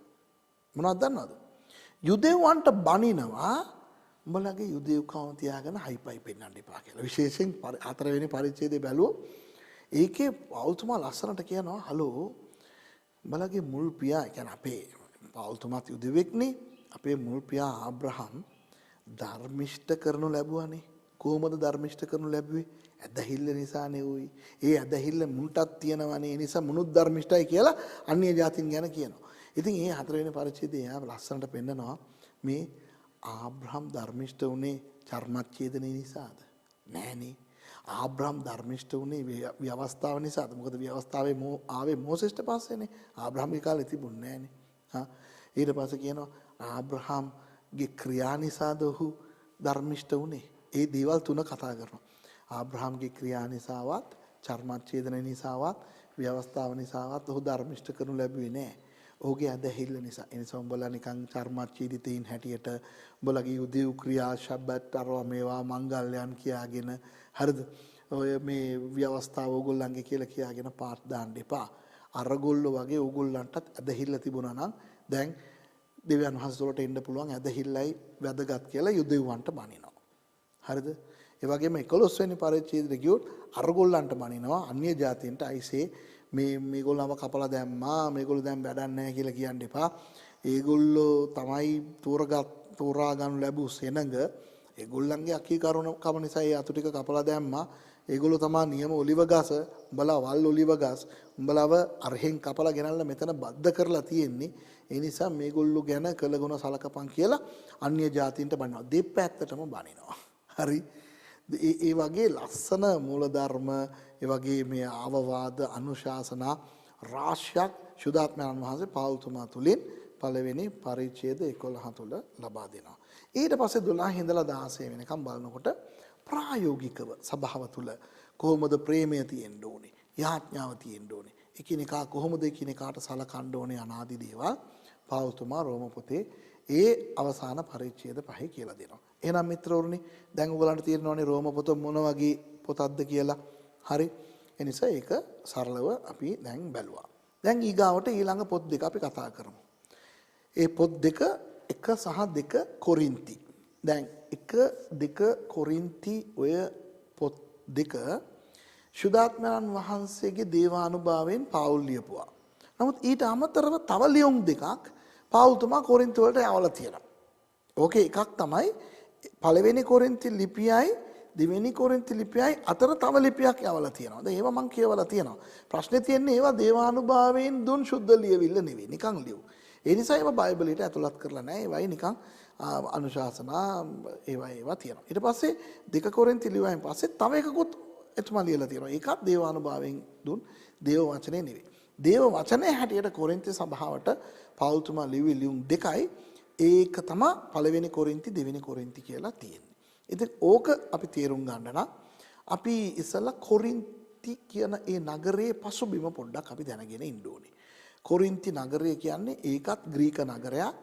මොනවද දන්නවද? යුදෙව්වන්ට බනිනවා උඹලගේ යුදෙව්කම තියාගෙන හයිපයි පෙන්වන්න එපා කියලා. විශේෂයෙන් 4 වෙනි පරිච්ඡේදයේ බැලුවොත් ඒකේ පෞල්තුමා ලස්සනට කියනවා හලෝ උඹලගේ මුල් පියා කියන්නේ අපේ පෞල්තුමාත් යුදෙවෙක්නේ. අපේ මුල් පියා ආබ්‍රහම් ධර්මිෂ්ඨ කරනු ලැබුවානේ. කොහොමද ධර්මිෂ්ඨ කරනු ලැබුවේ? ඇදහිල්ල නිසානේ උයි. ඒ ඇදහිල්ල මුන්ටත් තියෙනවනේ. ඒ නිසා මුනුත් ධර්මිෂ්ඨයි කියලා අන්‍ය ජාතින් ගැන කියනවා. ඉතින් මේ 4 වෙනි පරිච්ඡේදයේ යා ලස්සනට පෙන්නනවා මේ ආබ්‍රහම් ධර්මිෂ්ඨ උනේ චර්මච්ඡේදනේ නිසාද? නෑනේ. ආබ්‍රහම් ධර්මිෂ්ඨ උනේ ව්‍යවස්ථාව නිසාද? මොකද ව්‍යවස්ථාවේ ආවේ මෝසෙස්ට පස්සේනේ. ආබ්‍රහම්ගේ කාලේ තිබුණේ නෑනේ. ඊට පස්සේ කියනවා ආබ්‍රහම්ගේ ක්‍රියා නිසාද ඔහු ධර්මිෂ්ඨ උනේ. ඒ දේවල් තුන කතා කරනවා. ආබ්‍රහම්ගේ ක්‍රියා නිසාවත් චර්මච්ඡේදන නිසාවත් ව්‍යවස්ථාව නිසාවත් ඔහු ධර්මිෂ්ඨ කරනු ලැබුවේ නෑ. ඔහුගේ ඇදහිල්ල නිසා. ඒ නිසා උඹලා නිකන් චර්මච්ඡේදිතයින් හැටියට උඹලගේ උදේව් ක්‍රියා ශබ්බත් අරවා මේවා මංගල්‍යයන් කියාගෙන හරිද? ඔය මේ ව්‍යවස්ථාව ඕගොල්ලන්ගේ කියලා කියාගෙන පාත් දාන්න එපා. අරගොල්ලෝ වගේ ඕගොල්ලන්ටත් ඇදහිල්ල තිබුණා නම් දැන් දෙවියන් වහන්සේ වලට එන්න පුළුවන් ඇදහිල්ලයි වැදගත් කියලා යුදෙව්වන්ට බනිනවා. හරිද? ඒ වගේම 11 වෙනි පරිච්ඡේදෙට ගියොත් අරගොල්ලන්ට බනිනවා අන්‍ය ජාතීන්ට අයිසේ මේගොල්ලෝම කපලා දැම්මා මේගොල්ලෝ දැන් වැඩක් නැහැ කියලා කියන්න එපා. ඒගොල්ලෝ තමයි තෝරා ගන්න ලැබු සෙනඟ ඒගොල්ලන්ගේ අකීකරුණකම නිසා ඒ අතු ටික කපලා දැම්මා. ඒගොල්ලෝ තමයි නියම ඔලිව ගස උඹලා වල් ඔලිව ගස් උඹලව අරහෙන් කපලා ගෙනල්ලා මෙතන බද්ධ කරලා තියෙන්නේ. ඒ නිසා මේගොල්ලෝ ගැන කළගුණ සලකපන් කියලා අන්‍ය ජාතීන්ට බනිනවා. දෙපැත්තටම බනිනවා. හරි. ඒ වගේ ලස්සන මූලධර්ම ඒ වගේ මේ අවවාද අනුශාසනා රාශියක් ශුද්ධාත්මයන් වහන්සේ පෞල්තුමා තුලින් පළවෙනි පරිච්ඡේද 11 තුල ලබා දෙනවා. ඊට පස්සේ 12 ඉඳලා 16 වෙනකම් බලනකොට ප්‍රායෝගිකව සභාව තුල කොහොමද ප්‍රේමය තියෙන්න ඕනේ, යාඥාව තියෙන්න ඕනේ, එකිනෙකා කොහොමද එකිනෙකාට සලකන්න ඕනේ අනාදි දේවල් පෞල්තුමා රෝම පොතේ ඒ අවසාන පරිච්ඡේද 5 කියලා දෙනවා. එහෙනම් මිත්‍රවරුනි දැන් ඔයගලන්ට තේරෙනවනේ රෝම පොත මොන වගේ පොතක්ද කියලා. හරි. ඒ නිසා ඒක සරලව අපි දැන් බැලුවා. දැන් ඊගාවට ඊළඟ පොත් දෙක අපි කතා කරමු. ඒ පොත් දෙක 1 සහ 2 කොරින්ති. දැන් 1 2 කොරින්ති ඔය පොත් දෙක ශුද්ධාත්මයන් වහන්සේගේ දේවානුභාවයෙන් පවුල් ලියපුවා. නමුත් ඊට අමතරව තව ලියුම් දෙකක් පෞල්තුමා කොරින්ති වලට යවලා තියෙනවා. ඕකේ එකක් තමයි පළවෙනි කොරින්ති ලිපියයි දෙවෙනි කොරින්ති ලිපියයි අතර තව ලිපියක් යවලා තියෙනවා. දැන් ඒවා මම කියවලා තියෙනවා. ප්‍රශ්නේ තියෙන්නේ ඒවා දේවානුභාවයෙන් දුන් සුද්ධ ලියවිල්ල නෙවෙයි. නිකන් ලියු. ඒ නිසා ඒවා බයිබලයට ඇතුළත් කරලා නැහැ. ඒවයි නිකන් අනුශාසනා ඒවා තියෙනවා. ඊට පස්සේ 2 කොරින්ති ලියුවායින් පස්සේ තව එකකුත් එතුමා ලියලා තියෙනවා. ඒකත් දේවානුභාවයෙන් දුන් දේව වචනේ නෙවෙයි. දේව වචනේ හැටියට කොරින්ති සභාවට පෞල්තුමා ලිව්වේ ලියුම් දෙකයි. ඒක තමයි පළවෙනි කොරින්ති දෙවෙනි කොරින්ති කියලා තියෙන්නේ. ඉතින් ඕක අපි තේරුම් ගන්න නම් අපි ඉස්සලා කොරින්ති කියන ඒ නගරයේ පසුබිම පොඩ්ඩක් අපි දැනගෙන ඉන්න ඕනේ. කොරින්ති නගරය කියන්නේ ඒකත් ග්‍රීක නගරයක්.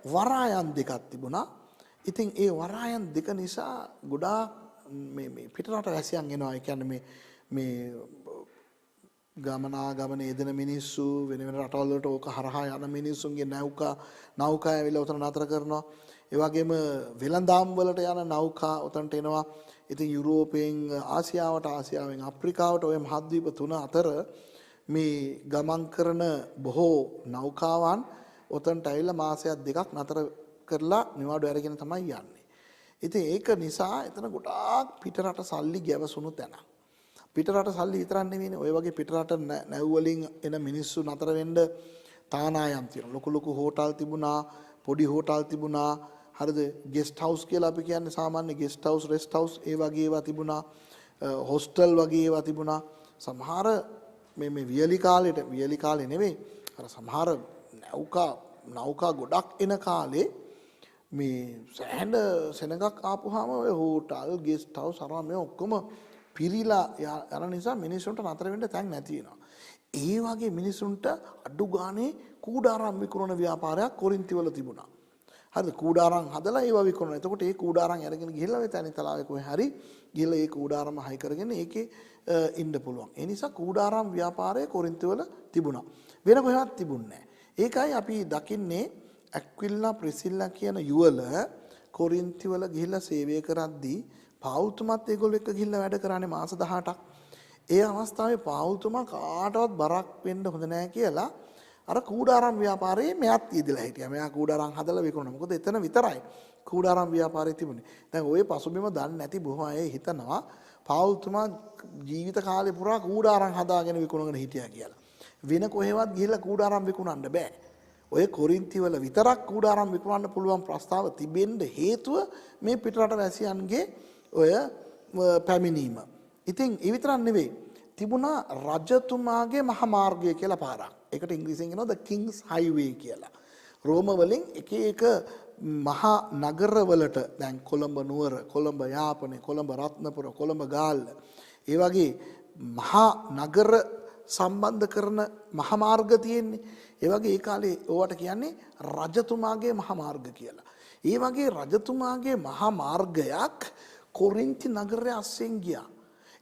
වරායන් දෙකක් තිබුණා. ඉතින් ඒ වරායන් දෙක නිසා ගොඩාක් මේ පිටරට වැසියන් එනවා. ඒ කියන්නේ මේ ගමනාගමන යෙදෙන මිනිස්සු වෙන වෙන රටවල් වලට ඕක හරහා යන මිනිස්සුන්ගේ නෞකා ඇවිල්ලා උතන නතර කරනවා. ඒ වගේම වෙළඳාම් වලට යන නෞකා උතනට එනවා. ඉතින් යුරෝපයෙන් ආසියාවට ආසියාවෙන් අප්‍රිකාවට ඔය මහද්වීප තුන අතර මේ ගමන් කරන බොහෝ නෞකාවන් උතනට ඇවිල්ලා මාසයක් දෙකක් නතර කරලා නිවාඩු අරගෙන තමයි යන්නේ. ඉතින් ඒක නිසා එතන ගොඩාක් පිටරට සල්ලි ගැවසුණු තැනක්. පිටරට සල්ලි විතරක් නෙවෙයිනේ. ඔය වගේ පිටරට නැව් වලින් එන මිනිස්සු නතර වෙන්න තානායම් තියෙනවා. ලොකු හෝටල් තිබුණා, පොඩි හෝටල් තිබුණා. හරිද? ගෙස්ට් හවුස් කියලා අපි කියන්නේ සාමාන්‍ය ගෙස්ට් හවුස්, රෙස්ට් හවුස් ඒ වගේ ඒවා තිබුණා. හොස්ටල් වගේ ඒවා තිබුණා. සමහර මේ වියලි කාලේ නෙවෙයි. අර සමහර නෞකා ගොඩක් එන කාලේ මේ සෑහෙන සෙනඟක් ආපුවාම ඔය හෝටල්, ගෙස්ට් හවුස් අරන් මේ ඔක්කොම පිරීලා යන නිසා මිනිස්සුන්ට නතර වෙන්න තැන් නැති වෙනවා. ඒ වගේ මිනිස්සුන්ට අඩු ගානේ කූඩාරම් විකුණන ව්‍යාපාරයක් කොරින්ති වල තිබුණා. හරිද? කූඩාරම් හදලා ඒවා විකුණන. එතකොට ඒ කූඩාරම් අරගෙන ගිහිල්ලා ඔය තනිතලාවේ කොහේ හරි ගිහිල්ලා ඒ කූඩාරම හයි කරගෙන ඒකේ ඉන්න පුළුවන්. ඒ නිසා කූඩාරම් ව්‍යාපාරය කොරින්ති වල තිබුණා. වෙන කොහෙවත් තිබුණේ නැහැ. ඒකයි අපි දකින්නේ ඇක්විල්ලා ප්‍රිසිල්ලා කියන යුවල කොරින්ති වල ගිහිල්ලා සේවය කරද්දී පාවුල්තුමත් ඒගොල්ලෝ එක්ක ගිහිල්ලා වැඩ කරානේ මාස 18ක්. ඒ අවස්ථාවේ පාවුල්තුමා කාටවත් බරක් වෙන්න හොඳ නැහැ කියලා අර කූඩාරම් ව්‍යාපාරයේ මෙයත් ඊදලා හිටියා. මෙයා කූඩාරම් හදලා විකුණනවා. මොකද එතන විතරයි කූඩාරම් ව්‍යාපාරය තිබුණේ. දැන් ওই පසුබිම දන්නේ නැති බොහෝ අය හිතනවා පාවුල්තුමා ජීවිත කාලේ පුරා කූඩාරම් හදාගෙන විකුණගෙන හිටියා කියලා. වෙන කොහෙවත් ගිහිල්ලා කූඩාරම් විකුණන්න බෑ. ඔය කොරින්ති වල විතරක් කූඩාරම් විකුණන්න පුළුවන් ප්‍රස්තාව තිබෙන්න හේතුව මේ පිටරට වැසියන්ගේ ඔය පැමිණීම. ඉතින් ඒ විතරක් නෙවෙයි. තිබුණා රජතුමාගේ මහා මාර්ගය කියලා පාරක්. ඒකට ඉංග්‍රීසියෙන් කියනවා the King's Highway කියලා. රෝම වලින් එක මහා නගරවලට දැන් කොළඹ නුවර, කොළඹ යාපනය, කොළඹ රත්නපුර, කොළඹ ගාල්ල ඒ වගේ මහා නගර සම්බන්ධ කරන මහා මාර්ග තියෙන්නේ. ඒ වගේ ඒ කාලේ ඕවට කියන්නේ රජතුමාගේ මහා මාර්ග කියලා. ඒ වගේ රජතුමාගේ මහා මාර්ගයක් කොරින්ති නගරය අස්සෙන් ගියා.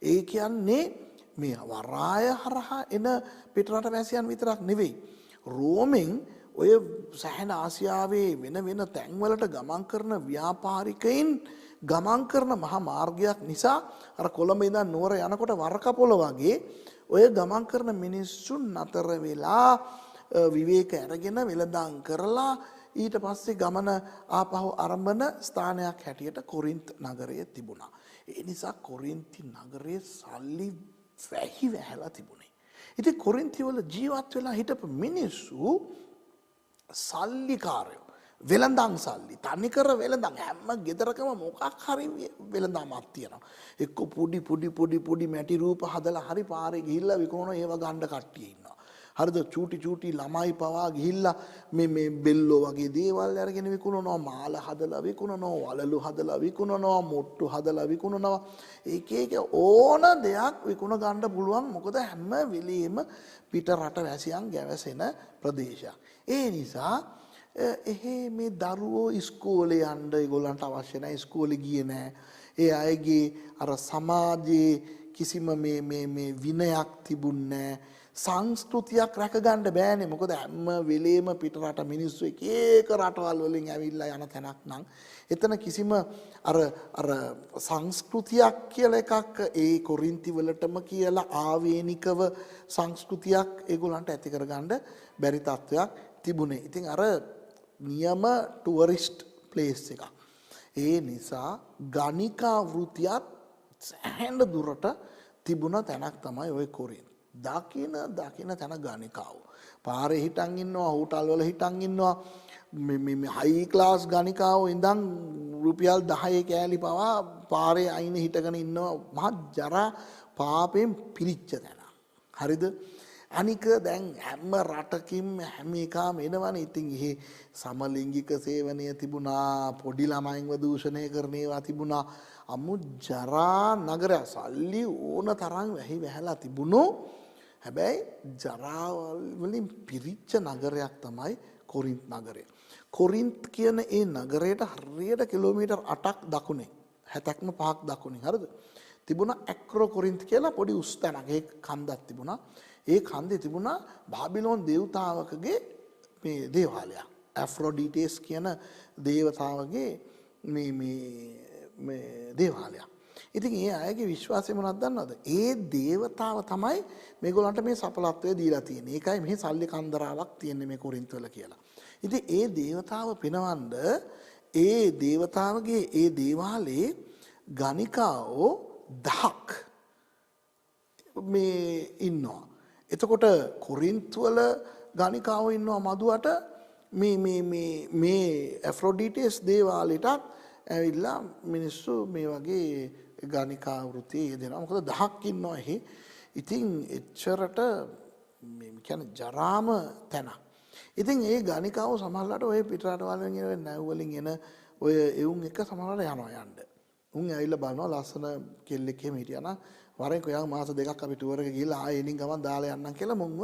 ඒ කියන්නේ මේ වරාය හරහා එන පිටරට වැසියන් විතරක් නෙවෙයි. රෝමෙන් ඔය සෑහෙන ආසියාවේ වෙන තැන්වලට ගමන් කරන ව්‍යාපාරිකයින් ගමන් කරන මහා මාර්ගයක් නිසා අර කොළඹ ඉඳන් නුවර යනකොට වරකපොළ වගේ ඔය ගමන් කරන මිනිස්සුන් නතර වෙලා විවේක අරගෙන වෙළඳාම් කරලා ඊට පස්සේ ගමන ආපහු ආරම්භන ස්ථානයක් හැටියට කොරින්ත් නගරය තිබුණා. ඒ නිසා කොරින්ති නගරයේ සල්ලි වැහි වැහැලා තිබුණේ. ඉතින් කොරින්ති වල ජීවත් වෙලා හිටපු මිනිස්සු සල්ලිකාරයෝ. වෙළඳාම් සල්ලි තනිකර වෙළඳාම් හැම ගෙදරකම මොකක් හරි වෙළඳාමක් තියෙනවා. එක්ක පොඩි මැටි රූප හදලා හරි පාරේ ගිහිල්ලා විකුණන ඒව ගන්න කට්ටිය ඉන්නවා. හරිද? චූටි ළමයි පවා ගිහිල්ලා මේ බෙල්ලෝ වගේ දේවල් අරගෙන විකුණනවා, මාල හදලා විකුණනවා, වලලු හදලා විකුණනවා, මුට්ටු හදලා විකුණනවා. එක ඕන දෙයක් විකුණ ගන්න පුළුවන්. මොකද හැම වෙලෙම පිට රට වැසියන් ගැවසෙන ප්‍රදේශයක්. ඒ නිසා එහෙ මේ දරුවෝ ඉස්කෝලේ යන්න ඒගොල්ලන්ට අවශ්‍ය නැහැ. ඉස්කෝලේ ගියේ නැහැ. ඒ අයගේ අර සමාජයේ කිසිම මේ විනයක් තිබුණේ නැහැ. සංස්කෘතියක් රැකගන්න බෑනේ. මොකද හැම වෙලේම පිට රට මිනිස්සු එක රටවල් වලින් ඇවිල්ලා යන තැනක් නම් එතන කිසිම අර සංස්කෘතියක් කියලා එකක් ඒ කොරින්ති වලටම කියලා ආවේනිකව සංස්කෘතියක් ඒගොල්ලන්ට ඇති කරගන්න බැරි තත්වයක් තිබුණේ. ඉතින් අර නියම ටුවරිස්ට් ප්ලේස් එකක්. ඒ නිසා ගණිකා වෘත්තියත් සෑහෙන දුරට තිබුණ තැනක් තමයි ওই කොරින්ත. දකින තැන ගණිකාව. පාරේ හිටන් ඉන්නවා, හෝටල් වල හිටන් ඉන්නවා. මේ හයි ක්ලාස් ගණිකාව ඉඳන් රුපියල් 10 කෑලි පවා පාරේ අයින හිටගෙන ඉන්නවා මහ ජරා පාපයෙන් පිරිච්ච තැන. හරිද? අනික දැන් හැම රටකින්ම හැම එකම එනවනේ. ඉතින් එහි සමලිංගික සේවනය තිබුණා, පොඩි ළමයින්ව දූෂණය කරන ඒවා තිබුණා. අමු ජරා නගරය සල්ලි ඕන තරම් වැහි වැහැලා තිබුණෝ. හැබැයි ජරාවල් වලින් පිරිච්ච නගරයක් තමයි කොරින්ත් නගරය. කොරින්ත් කියන ඒ නගරයට හරියට කිලෝමීටර් 8ක් දකුණේ 75ක් දකුණේ හරිද? තිබුණා ඇක්‍රෝ කොරින්ත් කියලා පොඩි උස් තැනක්. ඒ කන්දක් තිබුණා. ඒ කන්දේ තිබුණා බාබිලෝන් දේවතාවකගේ මේ දේවාලයක්. ඇෆ්‍රොඩිටස් කියන දේවතාවගේ මේ දේවාලයක්. ඉතින් ඒ අයගේ විශ්වාසය මොනවද දන්නවද? ඒ දේවතාව තමයි මේගොල්ලන්ට මේ සඵලත්වය දීලා තියෙන්නේ. ඒකයි මෙහි සල්ලි කන්දරාවක් තියෙන්නේ මේ කොරින්ත් වල කියලා. ඉතින් ඒ දේවතාව පිනවන්න ඒ දේවතාවගේ ඒ දේවාලේ ගණිකාවෝ 10ක් මේ ඉන්නවා. එතකොට කොරින්ත් වල ගණිකාවෝ ඉන්නවා මදුවට මේ ඇෆ්‍රොඩිටස් දේවාලෙටත් ඇවිල්ලා මිනිස්සු මේ වගේ ගණිකා වෘත්තිය යෙදෙනවා. මොකද 10ක් ඉන්නවා එහි. ඉතින් එච්චරට මේ කියන්නේ ජරාම තැන. ඉතින් ඒ ගණිකාව සමහරලාට ඔය පිටරට වලින් එන නැව් වලින් එන ඔය එවුන් එක සමහරලාට යනවා යන්න. උන් ඇවිල්ලා බලනවා ලස්සන කෙල්ලෙක් එහෙම හිටියා නම් වරෙන් කොයා මාස දෙකක් අපි ටුවර් එක ගිහලා ආයෙ එනින් ගමන් දාලා යන්නම් කියලා මුන්ව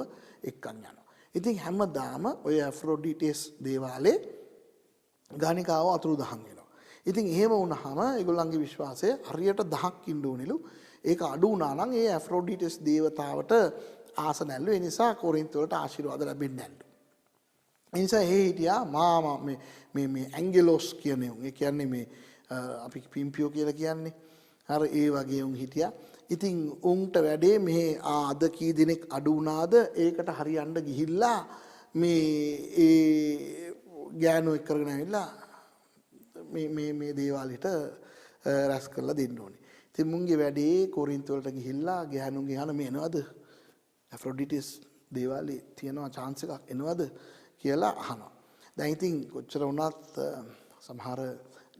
එක්කන් යනවා. ඉතින් හැමදාම ඔය ඇෆ්‍රොඩිටස් දේවාලේ ගණිකාව අතුරුදහන් වෙනවා. ඉතින් එහෙම වුණාම ඒගොල්ලන්ගේ විශ්වාසය හරියට 10ක් ඉන්න ඕනෙලු. ඒක අඩු වුණා නම් ඒ ඇෆ්‍රොඩිටස් දේවතාවට ආස නැල්ලු. ඒ නිසා කොරින්ත් වලට ආශිර්වාද ලැබෙන්නේ නැල්ලු. ඒ නිසා හිටියා මාමා මේ ඇන්ජලොස් කියන උන්. ඒ කියන්නේ මේ අපි පිම්පියෝ කියලා කියන්නේ. අර ඒ වගේ උන් හිටියා. ඉතින් උන්ට වැඩේ මෙහි අද කී දිනෙක අඩු වුණාද ඒකට හරියන්න ගිහිල්ලා මේ ඒ ගෑනු එක්ක කරගෙන ඇවිල්ලා මේ දේවාලෙට රැස් කරලා දෙන්න ඕනේ. ඉතින් මුන්ගේ වැඩේ කොරින්ත් වලට ගිහිල්ලා ගෑනුන්ගේ අහන මේ එනවද? ඇෆ්‍රොඩිටස් දේවාලේ තියෙනවා chance එකක් එනවද කියලා අහනවා. දැන් ඉතින් කොච්චර වුණත් සමහර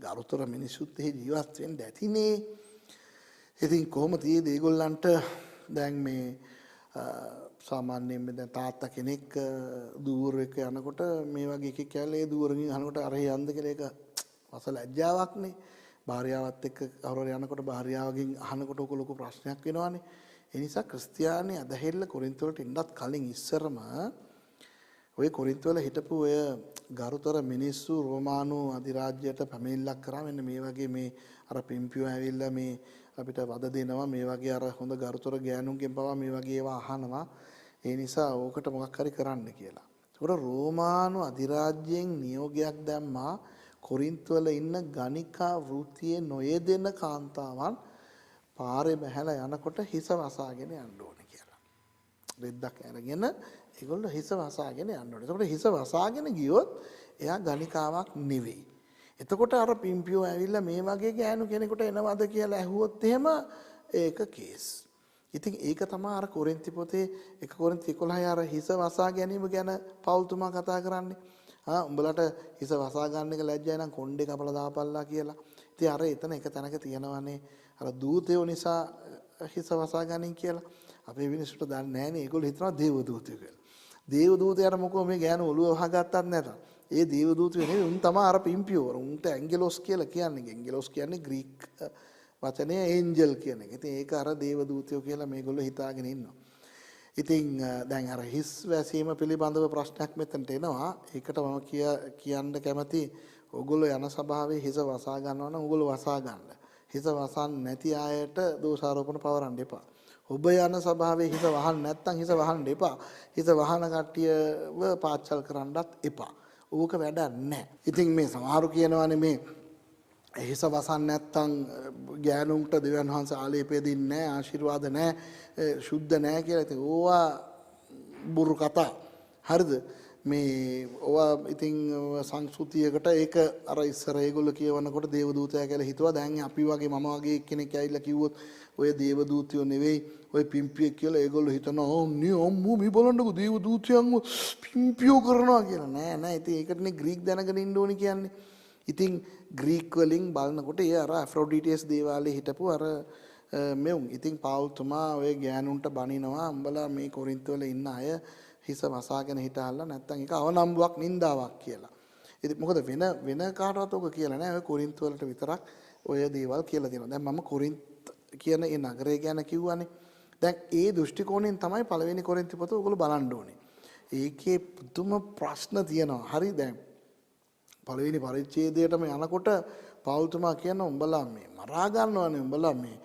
ගරුතර මිනිස්සුත් එහි ජීවත් වෙන්න ඇතිනේ. ඉතින් කොහොමද මේ ඒගොල්ලන්ට දැන් මේ සාමාන්‍යයෙන් දැන් තාත්තා කෙනෙක් දූරෙක යනකොට මේ වගේ එකෙක් කියලා ඒ දූරකින් අහනකොට අර යන්ද කියලා ඒක වස ලැජ්ජාවක්නේ. භාර්යාවත් එක්ක කවුරු යනකොට භාර්යාවගෙන් අහනකොට ඔක ලොකු ප්‍රශ්නයක් වෙනවානේ. ඒ නිසා ක්‍රිස්තියානි අදහෙල්ල කොරින්ත වලට එන්නත් කලින් ඉස්සරම ඔය කොරින්ත වල හිටපු ඔය ගරුතර මිනිස්සු රෝමානු අධිරාජ්‍යයට පැමිණිල්ලක් කරා මෙන්න මේ වගේ මේ අර පිම්පියෝ ඇවිල්ලා මේ අපිට වද දෙනවා මේ වගේ අර හොඳ ගරුතර ගෑනුන්ගෙන් පවා මේ වගේ ඒවා අහනවා. ඒ නිසා ඕකට මොකක් හරි කරන්න කියලා. ඒකට රෝමානු අධිරාජ්‍යයෙන් නියෝගයක් දැම්මා කොරින්ත් වල ඉන්න ගණිකා වෘත්තියේ නොයෙදෙන කාන්තාවන් පාරේ බහැලා යනකොට හිස වසාගෙන යන්න ඕනේ කියලා. රෙද්දක් අරගෙන ඒගොල්ලෝ හිස වසාගෙන යන්න ඕනේ. එතකොට හිස වසාගෙන ගියොත් එයා ගණිකාවක් නෙවෙයි. එතකොට අර පිම්පියෝ ඇවිල්ලා මේ වගේ ගෑනු කෙනෙකුට එනවද කියලා ඇහුවොත් එහෙම ඒක කේස්. ඉතින් ඒක තමයි අර කොරින්ති පොතේ 1 කොරින්ති 11 අර හිස වසා ගැනීම ගැන පෞල්තුමා කතා කරන්නේ. උඹලට හිස වසා ගන්න එක ලැජ්ජයි නම් කොණ්ඩේ කපලා දාපල්ලා කියලා. ඉතින් අර එතන එක තැනක තියෙනවානේ අර දූතයෝ නිසා හිස වසා ගනින් කියලා. අපේ මිනිස්සුන්ට දන්නේ නැහනේ. ඒගොල්ලෝ හිතනවා දේව දූතයෝ කියලා. දේව දූතයාට මොකෝ මේ ගෑනු ඔළුව වහගත්තත් නැත. ඒ දේව දූතයෝ නෙවෙයි උන් තමයි අර පිම්පියෝ. උන්ට ඇන්ජලොස් කියලා කියන්නේ. ඇන්ජලොස් කියන්නේ ග්‍රීක වචනේ ඒන්ජල් කියන එක. ඉතින් ඒක අර දේව දූතයෝ කියලා මේගොල්ලෝ හිතාගෙන ඉන්නවා. ඉතින් දැන් අර හිස් වැසීම පිළිබඳව ප්‍රශ්නයක් මෙතනට එනවා. ඒකට මම කියන්න කැමති ඕගොල්ලෝ යන සභාවේ හිස වසා ගන්නවා නම් ඕගොල්ලෝ වසා ගන්න. හිස වසන් නැති අයට දෝෂාරෝපණ පවරන්න එපා. ඔබ යන සභාවේ හිස වහන්න නැත්නම් හිස වහන්න එපා. හිස වහන කට්ටියව පාච්චල් කරන්නත් එපා. ඕක වැඩක් නැහැ. ඉතින් මේ සමහරු කියනවානේ මේ හිස වසන් නැත්නම් ගෑනුන්ට දෙවියන් වහන්සේ ආලේපය දෙන්නේ නැහැ, ආශිර්වාද නැහැ, සුද්ධ නැහැ කියලා. ඉතින් ඕවා බුරු කතා. හරිද? මේ ඔවා ඉතින් සංස්කෘතියකට ඒක අර ඉස්සර ඒගොල්ලෝ කියවනකොට දේවදූතයා කියලා හිතුවා. දැන් අපි වගේ මම වගේ කෙනෙක් ඇවිල්ලා කිව්වොත් ඔය දේවදූතයෝ නෙවෙයි ඔය පිම්පියෙක් කියලා ඒගොල්ලෝ හිතනවා. ඕන්නේ අම්මෝ මේ බලන්නකෝ දේවදූතයන්ව පිම්පියෝ කරනවා කියලා. නෑ නෑ ඉතින් ඒකටනේ ග්‍රීක් දැනගෙන ඉන්න ඕනි කියන්නේ. ඉතින් ග්‍රීක් වලින් බලනකොට ඒ අර ඇෆ්‍රොඩිටස් දේවාලේ හිටපු අර මෙවුන්. ඉතින් පාවුල්තුමා ඔය ගෑනුන්ට බනිනවා. උඹලා මේ කොරින්ත වල ඉන්න අය හිස වසාගෙන හිටහල්ලා නැත්තම් ඒක අවනම්බුවක් නින්දාවක් කියලා. ඉතින් මොකද වෙන කාටවත් ඔක කියලා නෑ. ඔය කොරින්ත වලට විතරක් ඔය දේවල් කියලා දෙනවා. දැන් මම කොරින්ත කියන ඒ නගරය ගැන කිව්වනේ. දැන් ඒ දෘෂ්ටි කෝණයෙන් තමයි පළවෙනි කොරින්ති පොත ඔයගොල්ලෝ බලන්න ඕනේ. ඒකේ පුදුම ප්‍රශ්න තියෙනවා. හරි දැන් පළවෙනි පරිච්ඡේදයටම යනකොට පෞල්තුමා කියන උඹලා මේ මරා ගන්නවනේ උඹලා මේ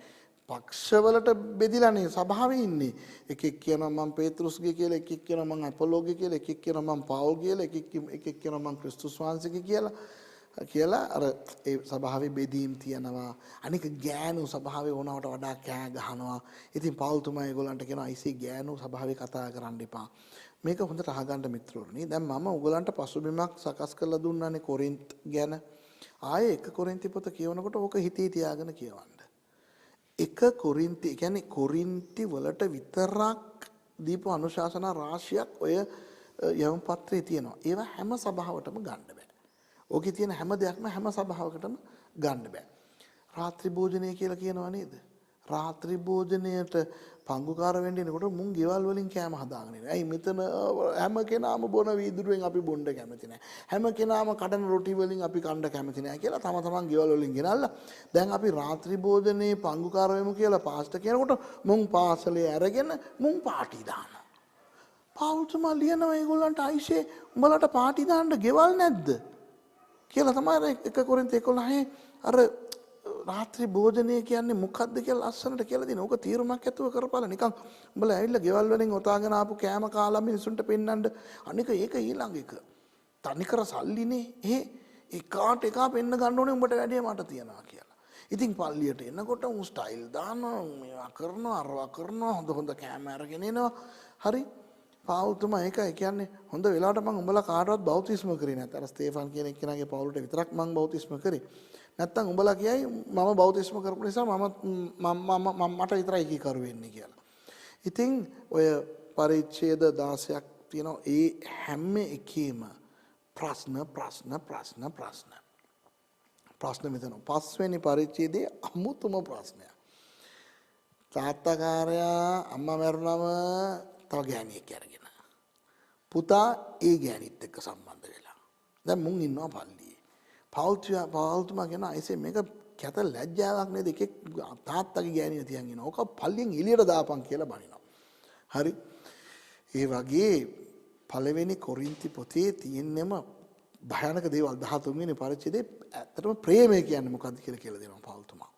පක්ෂවලට බෙදිලානේ සභාවේ ඉන්නේ. එකෙක් කියනවා මම පේත්‍රුස්ගේ කියලා, එකෙක් කියනවා මම අපොලෝගේ කියලා, එකෙක් කියනවා මම පවුල් කියලා, එකෙක් කියනවා මම ක්‍රිස්තුස් වහන්සේගේ කියලා අර ඒ සභාවේ බෙදීම් තියනවා. අනික ගෑනු සභාවේ ඕනවට වඩා කෑ ගහනවා. ඉතින් පෞල්තුමා ඒගොල්ලන්ට කියනවා අයිසේ ගෑනු සභාවේ කතා කරන්න එපා. මේක හොඳට අහගන්න මිත්‍රෝනි. දැන් මම ඔයගලන්ට පසුබිමක් සකස් කරලා දුන්නානේ කොරින්ත් ගැන. ආයේ එක කොරින්ති පොත කියවනකොට ඕක හිතේ තියාගෙන කියවන්න. එක කොරින්ති කියන්නේ කොරින්ති වලට විතරක් දීපු අනුශාසනා රාශියක් ඔය යවුම් පත්‍රයේ තියෙනවා. ඒවා හැම සභාවටම ගන්න බෑ. ඕකේ තියෙන හැම දෙයක්ම හැම සභාවකටම ගන්න බෑ. රාත්‍රී භෝජනය කියලා කියනවා නේද? රාත්‍රී භෝජනයට පංගුකාර වෙන්න එනකොට මුන් ගෙවල් වලින් කෑම හදාගෙන ඉන්නේ. ඇයි මෙතන හැම කෙනාම බොන වීදුරුවෙන් අපි බොන්න කැමති නැහැ. හැම කෙනාම කඩන රොටි වලින් අපි කන්න කැමති නැහැ කියලා තම තමන් ගෙවල් වලින් ගෙනල්ලා දැන් අපි රාත්‍රී භෝජනේ පංගුකාර වෙමු කියලා පාස්ටර් කියනකොට මුන් පාසලේ අරගෙන මුන් පාටි දානවා. පෞල්තුමා ලියනවා ඒගොල්ලන්ට අයිෂේ උඹලට පාටි දාන්න ගෙවල් නැද්ද? කියලා තමයි එක කොරින්ති 11 අර රාත්‍රී භෝජනය කියන්නේ මොකක්ද කියලා ලස්සනට කියලා දෙන. ඕක තීරමක් ඇතුව කරපාලා නිකන් උඹලා ඇවිල්ලා ගෙවල් වලින් ඔතාගෙන ආපු කෑම කාලා මිනිසුන්ට පෙන්නන්න. අනික ඒක ඊළඟ එක. තනිකර සල්ලිනේ. එකාට එකා පෙන්න ගන්න ඕනේ උඹට වැඩේ මට තියනවා කියලා. ඉතින් පල්ලියට එනකොට උන් ස්ටයිල් දානවා, මේවා කරනවා, අරවා කරනවා, හොඳ කෑම අරගෙන එනවා. හරි. පෞල්තුමා ඒකයි කියන්නේ හොඳ වෙලාවට මම උඹලා කාටවත් බෞතිස්ම කරේ නැත්නම් අර ස්තේෆන් කියන එක්කෙනාගේ පවුලට විතරක් මම බෞතිස්ම කරේ. නැත්තම් උඹලා කියයි මම බෞතිස්ම කරපු නිසා මම මට විතරයි කීකරු වෙන්නේ කියලා. ඉතින් ඔය පරිච්ඡේද 16ක් තියෙනවා. ඒ හැම එකේම ප්‍රශ්න මෙතන. පස්වෙනි පරිච්ඡේදයේ අමුතුම ප්‍රශ්නයක්. තාත්තකාරයා අම්මා මැරුණම තව ගෑණියෙක් අරගෙන. පුතා ඒ ගෑණිත් එක්ක සම්බන්ධ වෙලා. දැන් මුන් ඉන්නවා පල්ලියේ. පෞල්තුමා කියන අයිසේ මේක කැත ලැජ්ජාවක් නේද? එකෙක් තාත්තගේ ගෑණිය තියන් ඉනවා. ඕක පල්ලියෙන් එළියට දාපන් කියලා බනිනවා. හරි. ඒ වගේ පළවෙනි කොරින්ති පොතේ තියෙනම භයානක දේවල් 13 වෙනි පරිච්ඡේදයේ ඇත්තටම ප්‍රේමය කියන්නේ මොකක්ද කියලා දෙනවා පෞල්තුමා.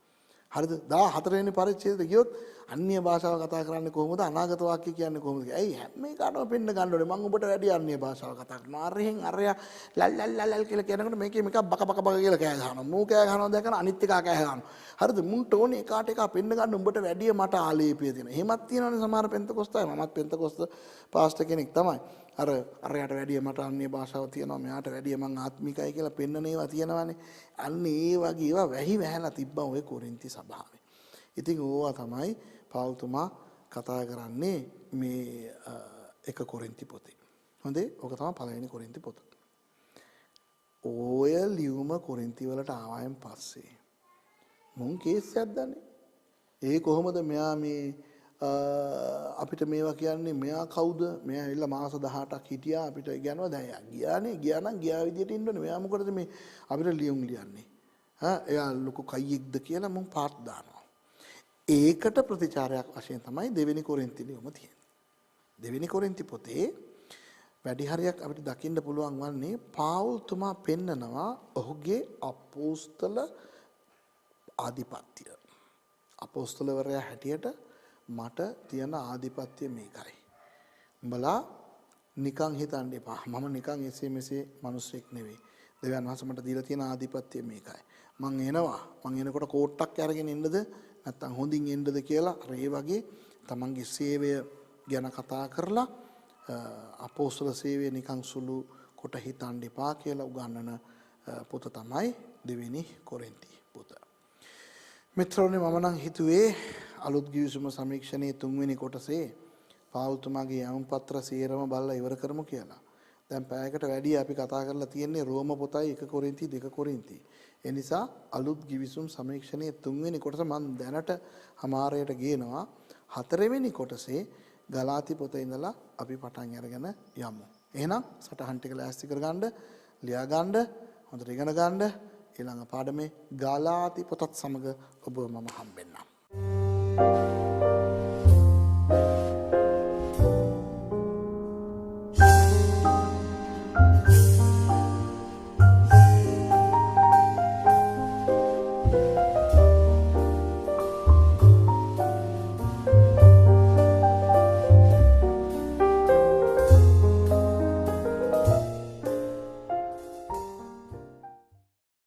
හරිද? 14 වෙනි පරිච්ඡේදයට ගියොත් අන්‍ය භාෂාව කතා කරන්නේ කොහොමද? අනාගත වාක්‍ය කියන්නේ කොහොමද? ඇයි හැම එකටම පෙන්න ගන්න ඕනේ. මම ඔබට වැඩි අන්‍ය භාෂාව කතා කරනවා. අරහෙන් අරයා ලල් කියලා කියනකොට මේකේ මේක බක කියලා කෑ ගහනවා. මූ කෑ ගහනවා දැකන අනිත් එක කෑ ගහනවා. හරිද? මුන්ට ඕනේ එකාට එක පෙන්න ගන්න උඹට වැඩි මට ආලේපිය දෙන. එහෙමත් තියෙනවනේ සමහර පෙන්තකොස්තයි. මමත් පෙන්තකොස්ත පාස්ටර් කෙනෙක් තමයි. අරයට වැඩිය මට අන්‍ය භාෂාව තියෙනවා. මෙයාට වැඩිය මං ආත්මිකයි කියලා පෙන්නන ඒවා තියෙනවානේ. අන්න ඒ වගේ ඒවා වැහි වැහැලා තිබ්බා ඔය කොරින්ති සභාවේ. ඉතින් ඕවා තමයි පෞල්තුමා කතා කරන්නේ මේ එක කොරින්ති පොතේ. හොඳේ ඕක තමයි පළවෙනි කොරින්ති පොත. ඔය ලියුම කොරින්ති වලට ආවයන් පස්සේ මුන් කේස්යක් දන්නේ. ඒ කොහොමද මෙයා මේ අපිට මේවා කියන්නේ මෙයා කවුද? මෙයා ඇවිල්ලා මාස 18ක් හිටියා අපිට කියනවා දැන් ගියා නම් ගියා විදියට ඉන්න ඕනේ. මෙයා මොකටද මේ අපිට ලියුම් ලියන්නේ? එයා ලොකු කයියෙක්ද කියලා මුන් පාත් දානවා. ඒකට ප්‍රතිචාරයක් වශයෙන් තමයි දෙවෙනි කොරින්ති ලියුම තියෙන්නේ. දෙවෙනි කොරින්ති පොතේ වැඩි හරියක් අපිට දකින්න පුළුවන් වන්නේ පාවුල්තුමා පෙන්නනවා ඔහුගේ අපෝස්තල ආධිපත්‍ය. අපෝස්තලවරයා හැටියට මට තියෙන ආධිපත්‍ය මේකයි. උඹලා නිකන් හිතන්න එපා. මම නිකන් එසේ මෙසේ මිනිස්සෙක් නෙවෙයි. දෙවියන් වහන්සේ මට දීලා තියෙන ආධිපත්‍ය මේකයි. මං එනවා. මං එනකොට කෝට්ටක් අරගෙන එන්නද නැත්තම් හොඳින් එන්නද කියලා අර ඒ වගේ තමන්ගේ සේවය ගැන කතා කරලා අපෝස්තල සේවය නිකන් සුළු කොට හිතන්න එපා කියලා උගන්වන පොත තමයි දෙවෙනි කොරින්ති පොත. මිත්‍රෝනි මම නම් හිතුවේ අලුත් ගිවිසුම සමීක්ෂණයේ තුන්වෙනි කොටසේ පාවුල්තුමාගේ යම් පත්‍ර සියරම බලලා ඉවර කරමු කියලා. දැන් පැයකට වැඩි අපි කතා කරලා තියෙන්නේ රෝම පොතයි 1 කොරින්ති 2 කොරින්ති. ඒ නිසා අලුත් ගිවිසුම් සමීක්ෂණයේ තුන්වෙනි කොටස මම දැනට හමාරයට ගේනවා. හතරවෙනි කොටසේ ගලාති පොතේ ඉඳලා අපි පටන් අරගෙන යමු. එහෙනම් සටහන් ටික ලෑස්ති කරගන්න, ලියා ගන්න, හොඳට ඉගෙන ගන්න. ඊළඟ පාඩමේ ගලාති පොතත් සමග ඔබව මම හම්බෙන්නම්.